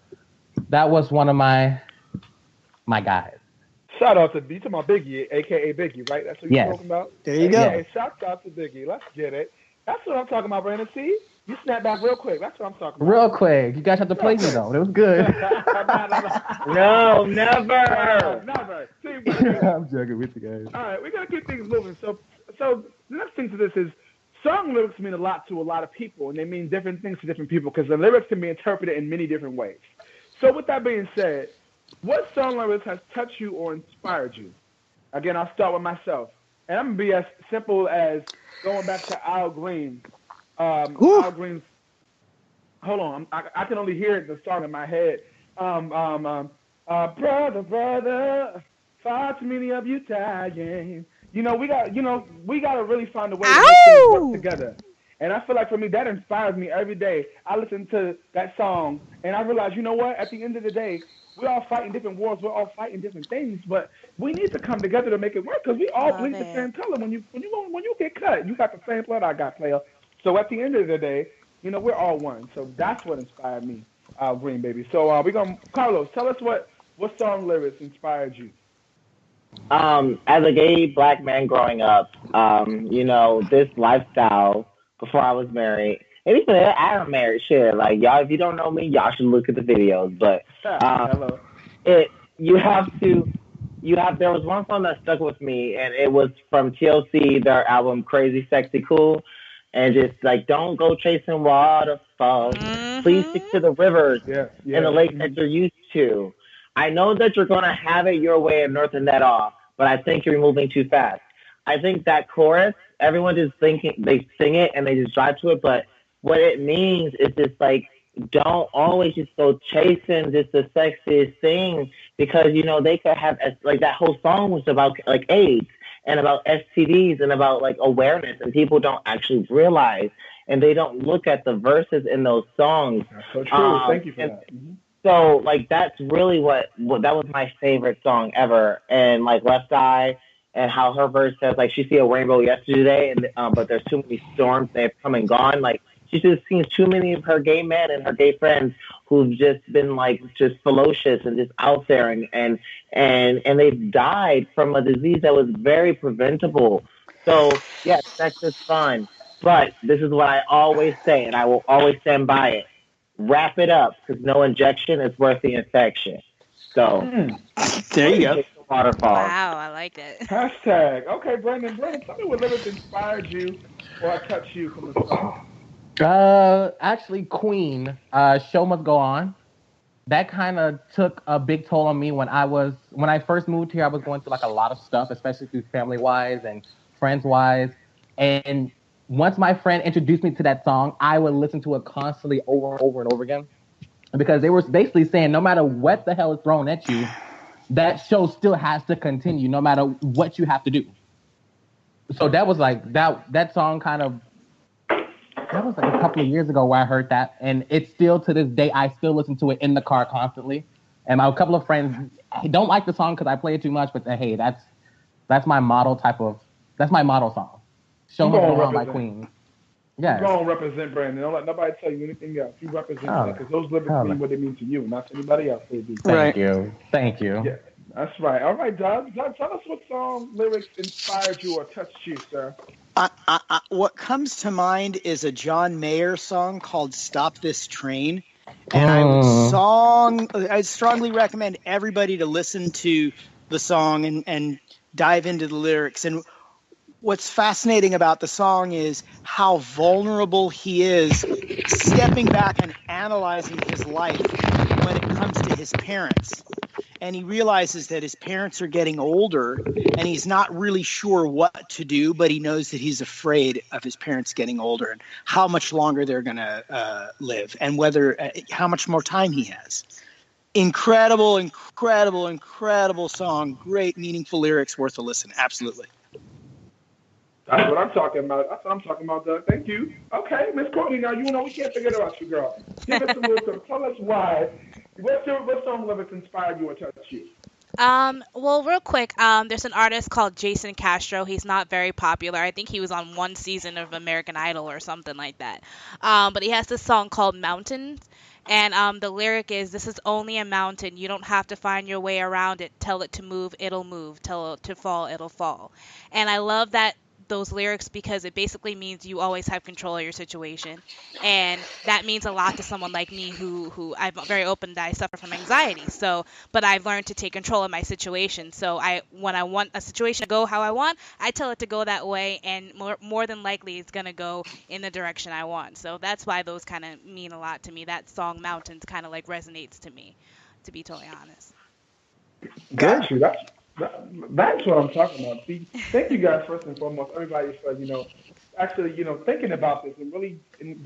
that was one of my guys. Shout out to you talking about Biggie, a.k.a. Biggie, right? That's what you're talking about? There you go. Hey, shout out to Biggie. Let's get it. That's what I'm talking about, Brandon. See? You snap back real quick. That's what I'm talking about. Real quick. You guys have to play me, though. It was good. No, never. See, I'm joking with you guys. All right, we got to keep things moving. So the next thing to this is, song lyrics mean a lot to a lot of people, and they mean different things to different people, because the lyrics can be interpreted in many different ways. So with that being said, what song lyrics has touched you or inspired you? Again, I'll start with myself. And I'm going to be as simple as going back to Al Green. Al Green's, hold on, I can only hear the song in my head. Brother, far too many of you dying. We got to really find a way to make things work together. And I feel like for me, that inspires me every day. I listen to that song, and I realize, what? At the end of the day, we're all fighting different wars. We're all fighting different things, but we need to come together to make it work, because we all bleed the same color. When you get cut, you got the same blood I got, player. So at the end of the day, we're all one. So that's what inspired me, Green Baby. So we're going to, Carlos, tell us what song lyrics inspired you. As a gay black man growing up, this lifestyle before I was married, and even after married, shit, like y'all, if you don't know me, y'all should look at the videos. But Hello. there was one song that stuck with me, and it was from TLC, their album Crazy Sexy Cool, and just like, don't go chasing waterfalls, please stick to the rivers and the lakes that you're used to. I know that you're going to have it your way and earthing that off, but I think you're moving too fast. I think that chorus, everyone just thinking, they sing it and they just drive to it, but what it means is just like, don't always just go chasing just the sexiest thing, because, they could have, like, that whole song was about, like, AIDS and about STDs and about, like, awareness, and people don't actually realize, and they don't look at the verses in those songs. That's so true. Thank you for that. Mm-hmm. So, like, that's really what that was my favorite song ever. And, like, Left Eye, and how her verse says, like, she see a rainbow yesterday, and but there's too many storms, they've come and gone. Like, she just seen too many of her gay men and her gay friends who've just been, like, just ferocious and just out there, and they've died from a disease that was very preventable. So, yes, that's just fun. But this is what I always say, and I will always stand by it. Wrap it up, because no injection is worth the infection. So, there you go. Waterfall. Wow, I like it. Hashtag. Okay, Brandon, tell me what lyrics inspired you or touched you from the song. Actually, Queen, Show Must Go On. That kind of took a big toll on me when I first moved here. I was going through like a lot of stuff, especially through family-wise and friends-wise. And once my friend introduced me to that song, I would listen to it constantly over and over again, because they were basically saying no matter what the hell is thrown at you, that show still has to continue no matter what you have to do. So that was like that song that was like a couple of years ago where I heard that, and it's still to this day I still listen to it in the car constantly. And a couple of friends don't like the song because I play it too much, but hey, that's my model song. Show Me Go On by Queen. Yeah. You're going to represent Brandon. Don't let nobody tell you anything else. You represent that, because those lyrics mean what they mean to you, not to anybody else. Thank you. Yeah, that's right. All right, Doug. Doug, tell us what song lyrics inspired you or touched you, sir. What comes to mind is a John Mayer song called Stop This Train. And I'd strongly recommend everybody to listen to the song and dive into the lyrics. And what's fascinating about the song is how vulnerable he is, stepping back and analyzing his life when it comes to his parents. And he realizes that his parents are getting older, and he's not really sure what to do, but he knows that he's afraid of his parents getting older and how much longer they're going to live, and how much more time he has. Incredible song. Great, meaningful lyrics, worth a listen. Absolutely. That's what I'm talking about. That's what I'm talking about, Doug. Thank you. Okay, Miss Courtney, now we can't forget about you, girl. Give us some wisdom. Tell us why. What song lyrics inspired you or touched you? Well, real quick, there's an artist called Jason Castro. He's not very popular. I think he was on one season of American Idol or something like that. But he has this song called Mountains. And the lyric is, this is only a mountain. You don't have to find your way around it. Tell it to move, it'll move. Tell it to fall, it'll fall. And I love those lyrics, because it basically means you always have control of your situation, and that means a lot to someone like me who I'm very open that I suffer from anxiety. So, but I've learned to take control of my situation. So when I want a situation to go how I want, I tell it to go that way, and more than likely it's gonna go in the direction I want. So that's why those kind of mean a lot to me. That song Mountains kind of like resonates to me, to be totally honest. Got you. That's what I'm talking about. See, thank you guys first and foremost, everybody, for actually thinking about this and really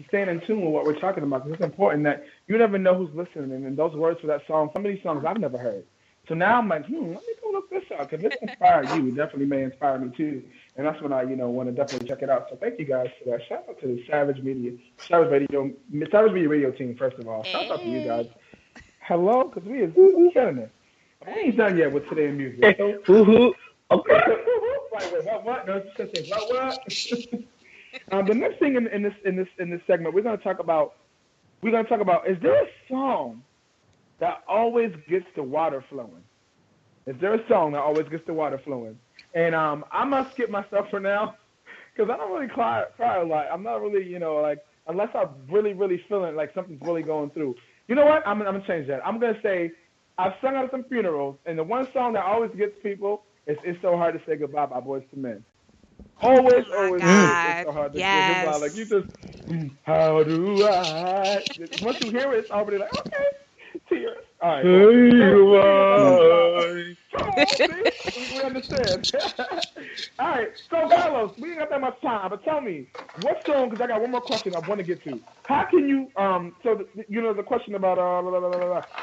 staying in tune with what we're talking about. Because it's important that you never know who's listening, and those words for that song. Some of these songs I've never heard. So now I'm like, let me go look this up, because it inspired you. It definitely may inspire me too, and that's when I want to definitely check it out. So thank you guys for that. Shout out to the Savage Media Radio team, first of all. Shout out to you guys. Hello, because we're killing it. We ain't done yet with today's music. So, Okay. Wait, what? No, just say what? The next thing in this segment, we're gonna talk about. Is there a song that always gets the water flowing? Is there a song that always gets the water flowing? And I'm gonna skip myself for now because I don't really cry a lot. I'm not really, like unless I'm really, really feeling like something's really going through. You know what? I'm gonna change that. I'm gonna say I've sung at some funerals, and the one song that always gets people is "It's So Hard to Say Goodbye" by Boyz II Men. Always, always, it's so hard to say goodbye. Like you just, how do I? Once you hear it, it's already like, okay, tears. All right. Come on, see? We understand. All right. So, Carlos, we ain't got that much time, but tell me, what song? Because I got one more question I want to get to. How can you? The question about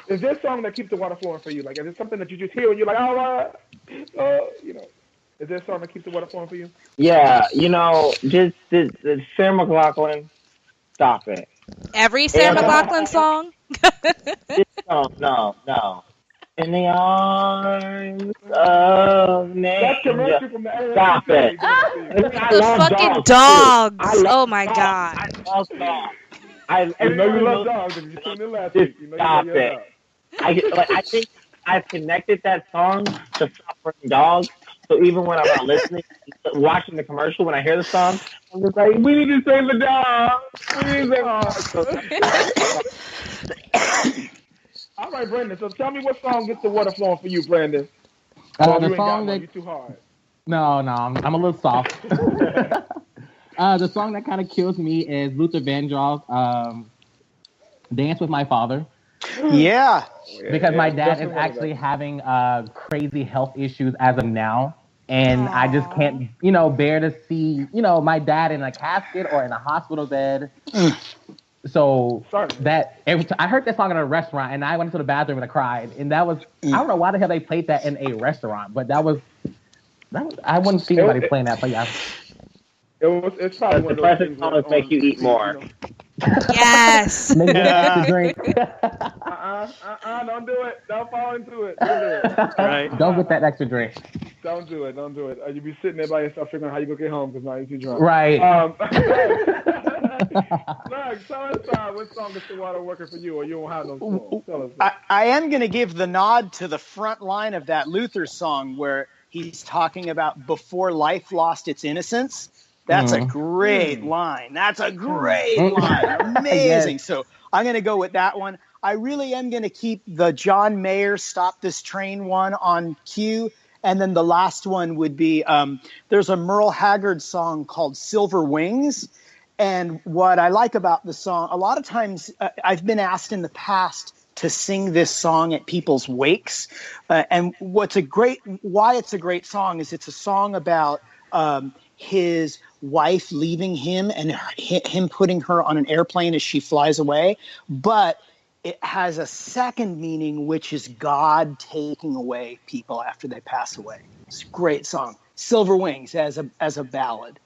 is there a song that keeps the water flowing for you? Like, is it something that you just hear and you're like, Is there a song that keeps the water flowing for you? Yeah, just Sarah McLachlan, Stop It. Every Sarah McLachlan song? No. In the arms of nature. Stop it. Those fucking dogs. Oh my God. I love dogs. You love dogs if you tuned in last week. Stop it. I think I've connected that song to Stop Burning Dogs. So even when I'm not listening, watching the commercial, when I hear the song, I'm just like, we need to save the dog. We need to save the dog. All right, Brandon. So tell me what song gets the water flowing for you, Brandon. The song that you too hard. No, I'm a little soft. The song that kind of kills me is Luther Vandross's "Dance with My Father." Yeah. Because my dad is actually having crazy health issues as of now. And I just can't, bear to see, my dad in a casket or in a hospital bed. So I heard that song at a restaurant and I went to the bathroom and I cried. And that was, I don't know why the hell they played that in a restaurant, but that was I wouldn't see anybody playing that, but yeah. It's probably one of those things that make you eat more. Yes. Maybe extra drink. Don't do it. Don't fall into it. Don't do it. Right. Don't get that extra drink. Don't do it. You'll be sitting there by yourself figuring out how you go get home because now you're too drunk. Right. Look, tell us what song is the water working for you, or you don't have no song. Tell us. I am going to give the nod to the front line of that Luther song where he's talking about before life lost its innocence. That's a great line. That's a great line. Amazing. Yes. So I'm going to go with that one. I really am going to keep the John Mayer Stop This Train one on cue. And then the last one would be there's a Merle Haggard song called Silver Wings. And what I like about the song, a lot of times I've been asked in the past to sing this song at people's wakes. And why it's a great song is it's a song about his wife leaving him and him putting her on an airplane as she flies away. But it has a second meaning, which is God taking away people after they pass away. It's a great song. Silver Wings as a ballad.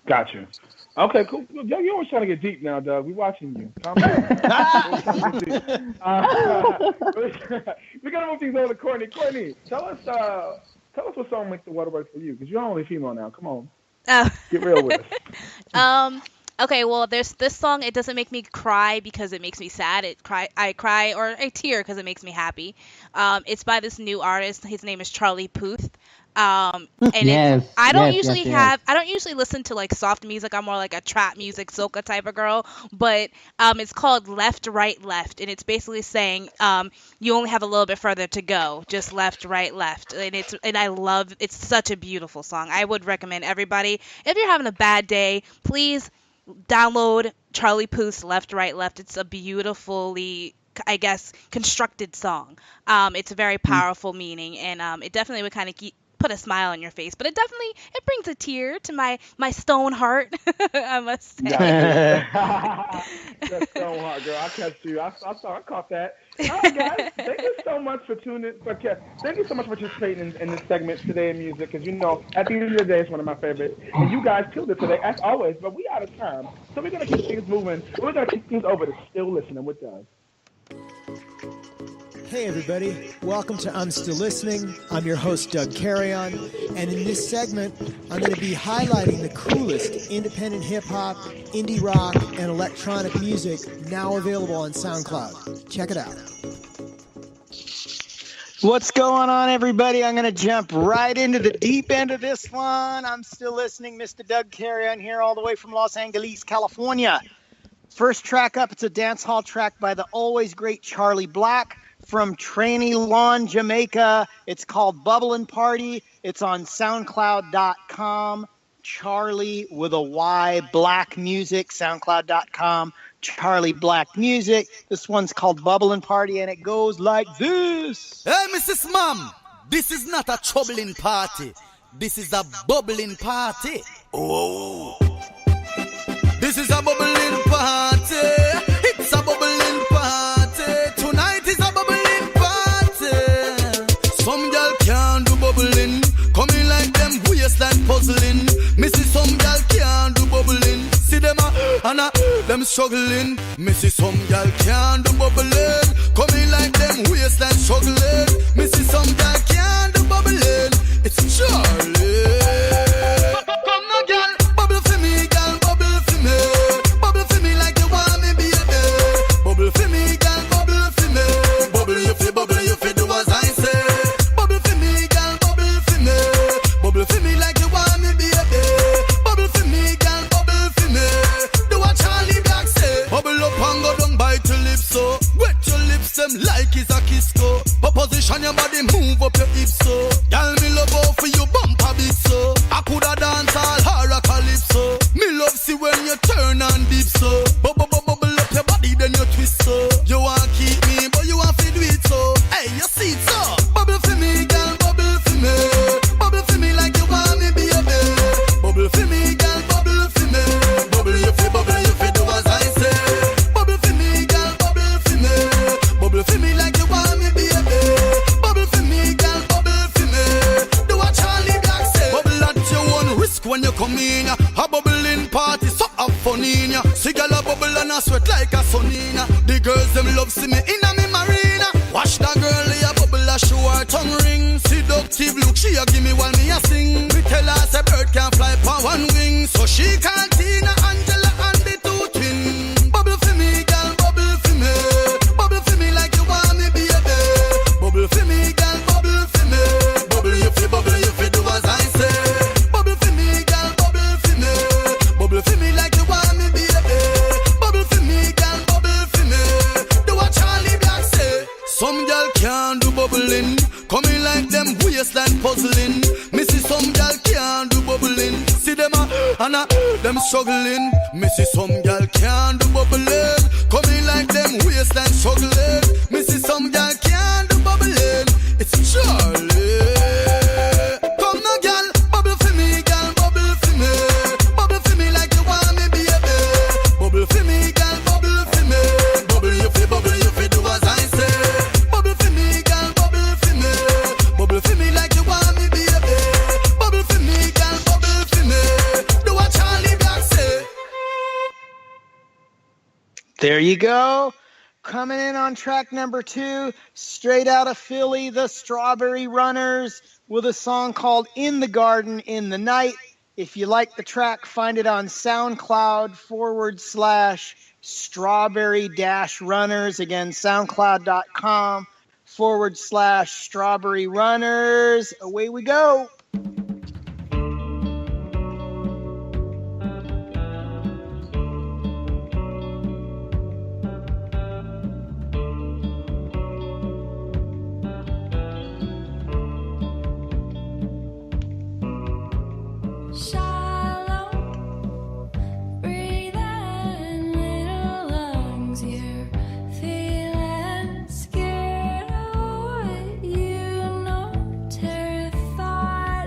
Gotcha. Okay, cool. You're always trying to get deep now, Doug. We're watching you. Calm down. We got to move things over to Courtney. Courtney, tell us what song makes the water work for you, because you're only female now. Come on. Get real with us. Okay, well, there's this song. It doesn't make me cry because it makes me sad. I cry or I tear because it makes me happy. It's by this new artist. His name is Charlie Puth. And I don't usually listen to like soft music. I'm more like a trap music, soca type of girl. But it's called Left, Right, Left, and it's basically saying you only have a little bit further to go, just left, right, left. And it's such a beautiful song. I would recommend everybody, if you're having a bad day, please download Charlie Puth's Left, Right, Left. It's a beautifully, I guess, constructed song. It's a very powerful meaning, and it definitely would kind of put a smile on your face, but it brings a tear to my stone heart. I must say. That stone heart, girl. I catch you. I caught that. All right, guys. Thank you so much for tuning. Thank you so much for participating in this segment today in music, because at the end of the day, it's one of my favorites. And you guys killed it today, as always. But we out of time, so we're gonna keep things moving. We're gonna keep things over to Still Listening with Doug. Hey everybody, welcome to I'm Still Listening. I'm your host Doug Carrion, and in this segment I'm going to be highlighting the coolest independent hip-hop, indie rock, and electronic music now available on SoundCloud. Check it out. What's going on, everybody? I'm going to jump right into the deep end of this one. I'm Still Listening. Mr. Doug Carrion here all the way from Los Angeles, California. First track up, it's a dance hall track by the always great Charlie Black from Tranny Lawn, Jamaica. It's called Bubblin' Party. It's on SoundCloud.com. Charlie with a Y, Black Music, SoundCloud.com. Charlie Black Music. This one's called Bubblin' Party, and it goes like this. Hey, Mrs. Mom, this is not a troubling party. This is a bubbling party. Oh. This is a bubbling party. It's a bubbling party. Tonight is a bubbling party. Some girl can't do bubbling. Coming like them waistline puzzling. Missy, some girl can't do bubbling. See them them struggling. Missy, some girl can't do bubbling. Coming like them waistline struggling. Missy, some girl can't do bubbling. It's Charlie. Come now, girl, bubble for me, girl, bubble for me. Bubble for me like you want me, baby. Bubble for me, girl, bubble for me. Bubble you feel do as I say. Bubble for me, girl, bubble for me. Bubble for me like you want me, baby. Bubble for me, girl, bubble for me. Do what Charlie Black say. Bubble up and go down, bite your lips so. Wet your lips them like it's a kiss go. But position your body, move up your hips so. Girl, me love how for you bump a bit so. I coulda dance all her a calypso. Me love see when you turn and deep so. Bubble up your body then you twist so. You want keep me but you want to do it so. Hey, you see it so. Bubble for me, girl, bubble for me. Bubble for me like you want me, baby. Bubble for me, girl, bubble for me. Bubble you feel do as I say. Bubble for me, girl, bubble for me. Bubble for me like you want me, baby. Bubble for me, girl, bubble for me. Do what Charlie Black say. Bubble at your own risk when you come in. A bubbling party, so have fun in ya. See girl a bubble and a sweat like a sun in ya. The girls them love see me in a me marina. Watch that girl a bubble a show her tongue ring. Seductive look she a give me while me a sing. Me tell her say bird can fly for one wing. So she call Tina, Angela and the two twin. Bubble for me, girl, bubble for me. Bubble for me like you want me, baby. Bubble for me, girl, bubble for me. Bubble you feel do as I say. Bubble for me, girl, bubble for me. Bubble for me like you want me, baby. Bubble for me, girl, bubble for me. Do what Charlie Black say. Some girl can't do bubbling. Coming like them waistline puzzling. Missy, some girl can't do bubbling. See them them struggling. Missy, some girl can't do bubbling. Coming like them waistline struggling. Missy, some girl can't do bubbling. It's Charlie. Come now, girl, bubble for me, girl, bubble for me. Bubble for me like you want me, baby. Bubble for me, girl, bubble for me. Bubble you feel do as I say. Bubble for me, girl, bubble for me. Bubble for me like you want me, baby. Bubble for me, girl, bubble for me. Do what Charlie Black say. There you go. Coming in on track number 2, straight out of Philly, the Strawberry Runners with a song called In the Garden in the Night. If you like the track, find it on SoundCloud /Strawberry-Runners. Again, SoundCloud.com /Strawberry Runners. Away we go. Scared of what you know, terrified.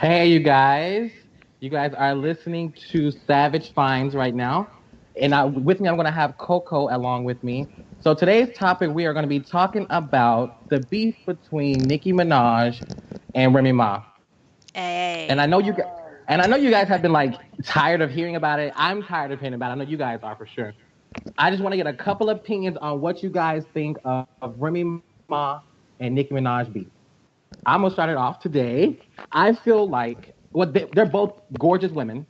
Hey, you guys. You guys are listening to Savage Finds right now. And with me, I'm going to have CoCo along with me. So today's topic, we are going to be talking about the beef between Nicki Minaj and Remy Ma. Hey. And I know you guys have been like tired of hearing about it. I'm tired of hearing about it. I know you guys are for sure. I just want to get a couple opinions on what you guys think of Remy Ma and Nicki Minaj beef. I'm gonna start it off today. I feel like they're both gorgeous women.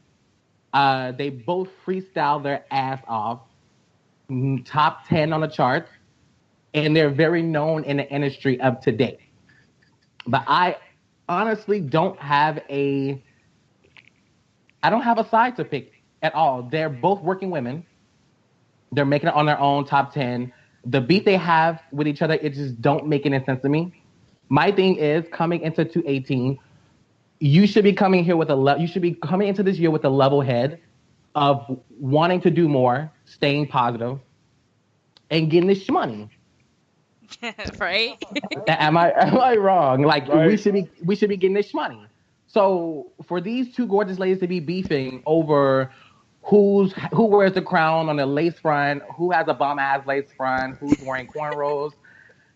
They both freestyle their ass off, top 10 on the charts, and they're very known in the industry of today. But I honestly don't have a side to pick at all. They're both working women. They're making it on their own, top 10. The beat they have with each other, it just don't make any sense to me. My thing is, coming into 2018, you should be coming into this year with a level head of wanting to do more, staying positive, and getting this money. Right? Am I wrong? Like, Right. we should be getting this money. So for these two gorgeous ladies to be beefing over who wears the crown on the lace front, who has a bum ass lace front, who's wearing cornrows,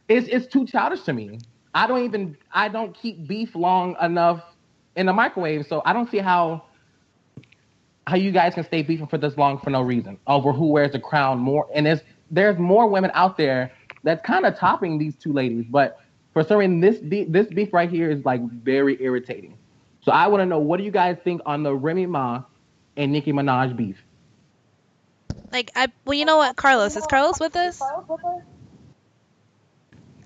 it's too childish to me. I don't keep beef long enough in the microwave, so I don't see how you guys can stay beefing for this long for no reason over who wears the crown more. And there's more women out there that's kind of topping these two ladies, but for some reason this beef right here is like very irritating. So I want to know, what do you guys think on the Remy Ma and Nicki Minaj beef? Well, you know what, Carlos? Is Carlos with us?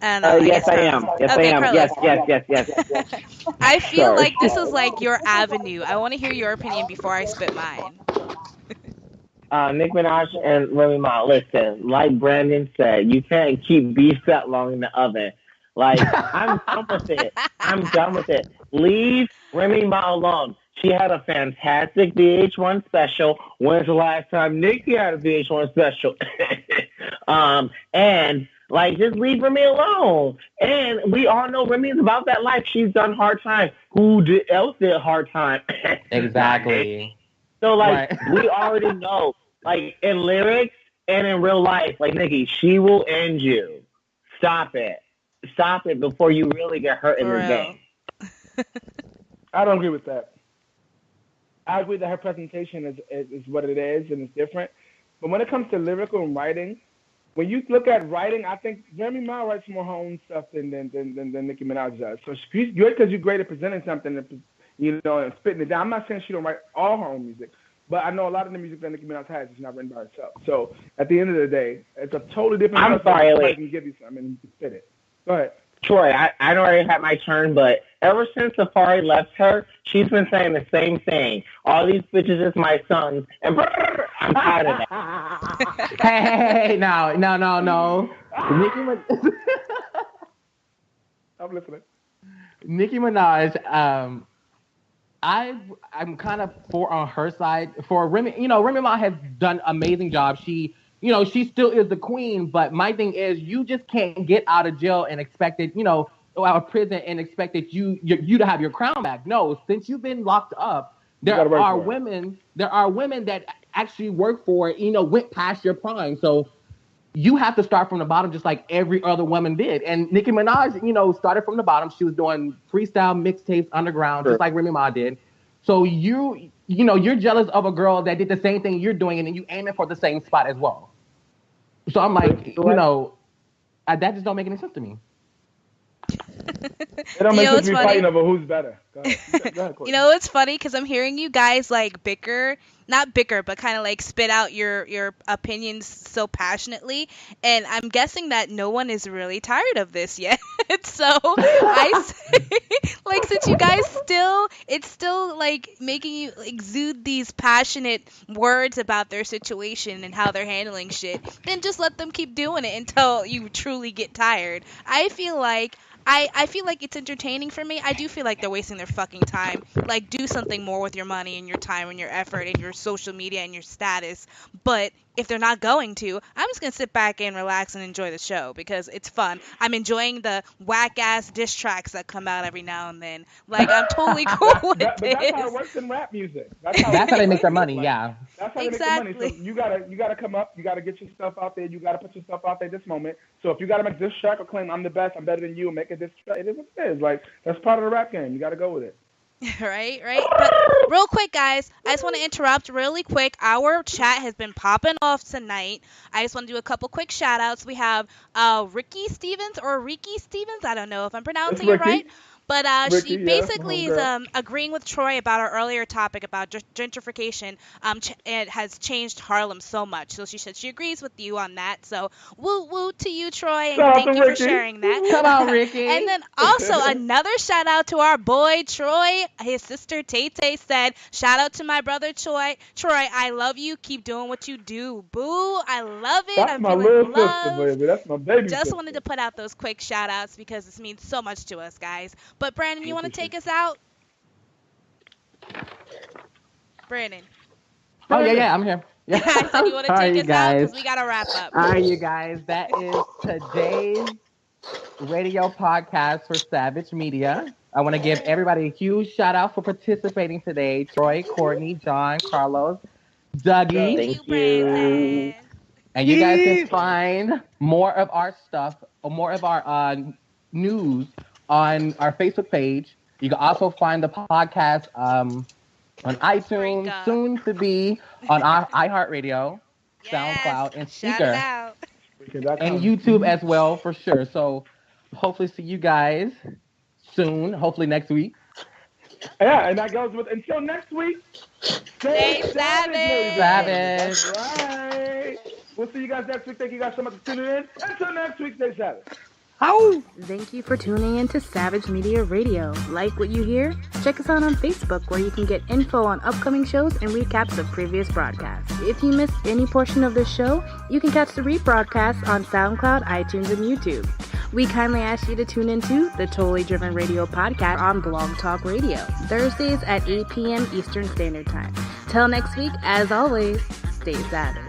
I don't know. Yes, I am. Yes, Okay, I am. Carlos. Yes. I feel Sorry. like this is like your avenue. I want to hear your opinion before I spit mine. Nick Minaj and Remy Ma, listen, like Brandon said, you can't keep beef that long in the oven. Like, I'm done with it. Leave Remy Ma alone. She had a fantastic VH1 special. When's the last time Nicki had a VH1 special? And like, just leave Remy alone. And we all know Remy's about that life. She's done hard time. Who else did hard time? Exactly. So, like, Right. we already know, like, in lyrics and in real life, like, Nicki, she will end you. Stop it. Stop it before you really get hurt in For this real. game. I don't agree with that. I agree that her presentation is what it is and it's different. But when it comes to lyrical and writing, when you look at writing, I think Remy Ma writes more her own stuff than Nicki Minaj does. So she's good because you're great at presenting something, and spitting it down. I'm not saying she don't write all her own music, but I know a lot of the music that Nicki Minaj has is not written by herself. So at the end of the day, it's a totally different. I'm sorry, Somebody Lee. can give you something and you can spit it. Go ahead. Troy, I already had my turn, but ever since Safari left her, she's been saying the same thing. All these bitches is my sons, and I'm tired of that. Hey, no. I'm listening. Nicki Minaj, I'm kind of on her side. For Remy, Remy Ma has done an amazing job. She still is the queen, but my thing is, you just can't get out of jail and expect it, out of prison and expect that you to have your crown back. No, since you've been locked up, there are women that actually work for it, went past your prime. So you have to start from the bottom, just like every other woman did. And Nicki Minaj, started from the bottom. She was doing freestyle mixtapes underground, just like Remy Ma did. So you're jealous of a girl that did the same thing you're doing, and then you aiming for the same spot as well. So I'm like, that just don't make any sense to me. It don't make sense to be fighting over who's better. Go ahead, Courtney. It's funny because I'm hearing you guys like not bicker, but kind of like spit out your opinions so passionately, and I'm guessing that no one is really tired of this yet. So I say, like, since you guys it's still like making you exude these passionate words about their situation and how they're handling shit, then just let them keep doing it until you truly get tired. I feel like it's entertaining for me. I do feel like they're wasting their fucking time. Like, do something more with your money and your time and your effort and your social media and your status. But if they're not going to, I'm just going to sit back and relax and enjoy the show because it's fun. I'm enjoying the whack-ass diss tracks that come out every now and then. Like, I'm totally cool with But this. that's how it works in rap music. That's how they make their money, Like, yeah. That's how Exactly. they make the money. So you gotta come up, you gotta get your stuff out there, you gotta put your stuff out there this moment. So if you gotta make this track or claim I'm the best, I'm better than you, and make a diss track, it is what it is. Like, that's part of the rap game. You gotta go with it. Right. But real quick, guys, I just want to interrupt really quick. Our chat has been popping off tonight. I just want to do a couple quick shout outs. We have Ricky Stevens or Riki Stevens. I don't know if I'm pronouncing it right. But Ricky, she yeah, basically is homegirl. agreeing with Troy about our earlier topic about gentrification. It has changed Harlem so much. So she said she agrees with you on that. So woo woo to you, Troy, and Shout out thank to you for Ricky. sharing that. Come on, Ricky. And then also another shout out to our boy Troy. His sister Tay Tay said, "Shout out to my brother Troy. Troy, I love you. Keep doing what you do, boo. I love it. That's I'm my feeling little love." sister, baby. That's my baby Just sister. wanted to put out those quick shout outs because this means so much to us, guys. But Brandon, you want to take us out? Brandon. Oh, yeah, I'm here. Yeah. I said you want to Sorry, take us out guys. because we got to wrap up. All right, you guys, that is today's radio podcast for Savage Media. I want to give everybody a huge shout out for participating today. Troy, Courtney, John, Carlos, Dougie. Thank you, Brandon. And you guys can find more of our stuff, or more of our news on our Facebook page. You can also find the podcast on iTunes, soon to be on our iHeartRadio, SoundCloud, and Shout Speaker, it out. and YouTube as well for sure. So hopefully see you guys soon. Hopefully next week. Yeah, and that goes with until next week. Stay savage. Savage. That's right. We'll see you guys next week. Thank you guys so much for tuning in. Until next week, stay savage. Thank you for tuning in to Savage Media Radio. Like what you hear? Check us out on Facebook where you can get info on upcoming shows and recaps of previous broadcasts. If you missed any portion of the show, you can catch the rebroadcast on SoundCloud, iTunes, and YouTube. We kindly ask you to tune into the Totally Driven Radio podcast on Blog Talk Radio, Thursdays at 8 p.m. Eastern Standard Time. Till next week, as always, stay savage.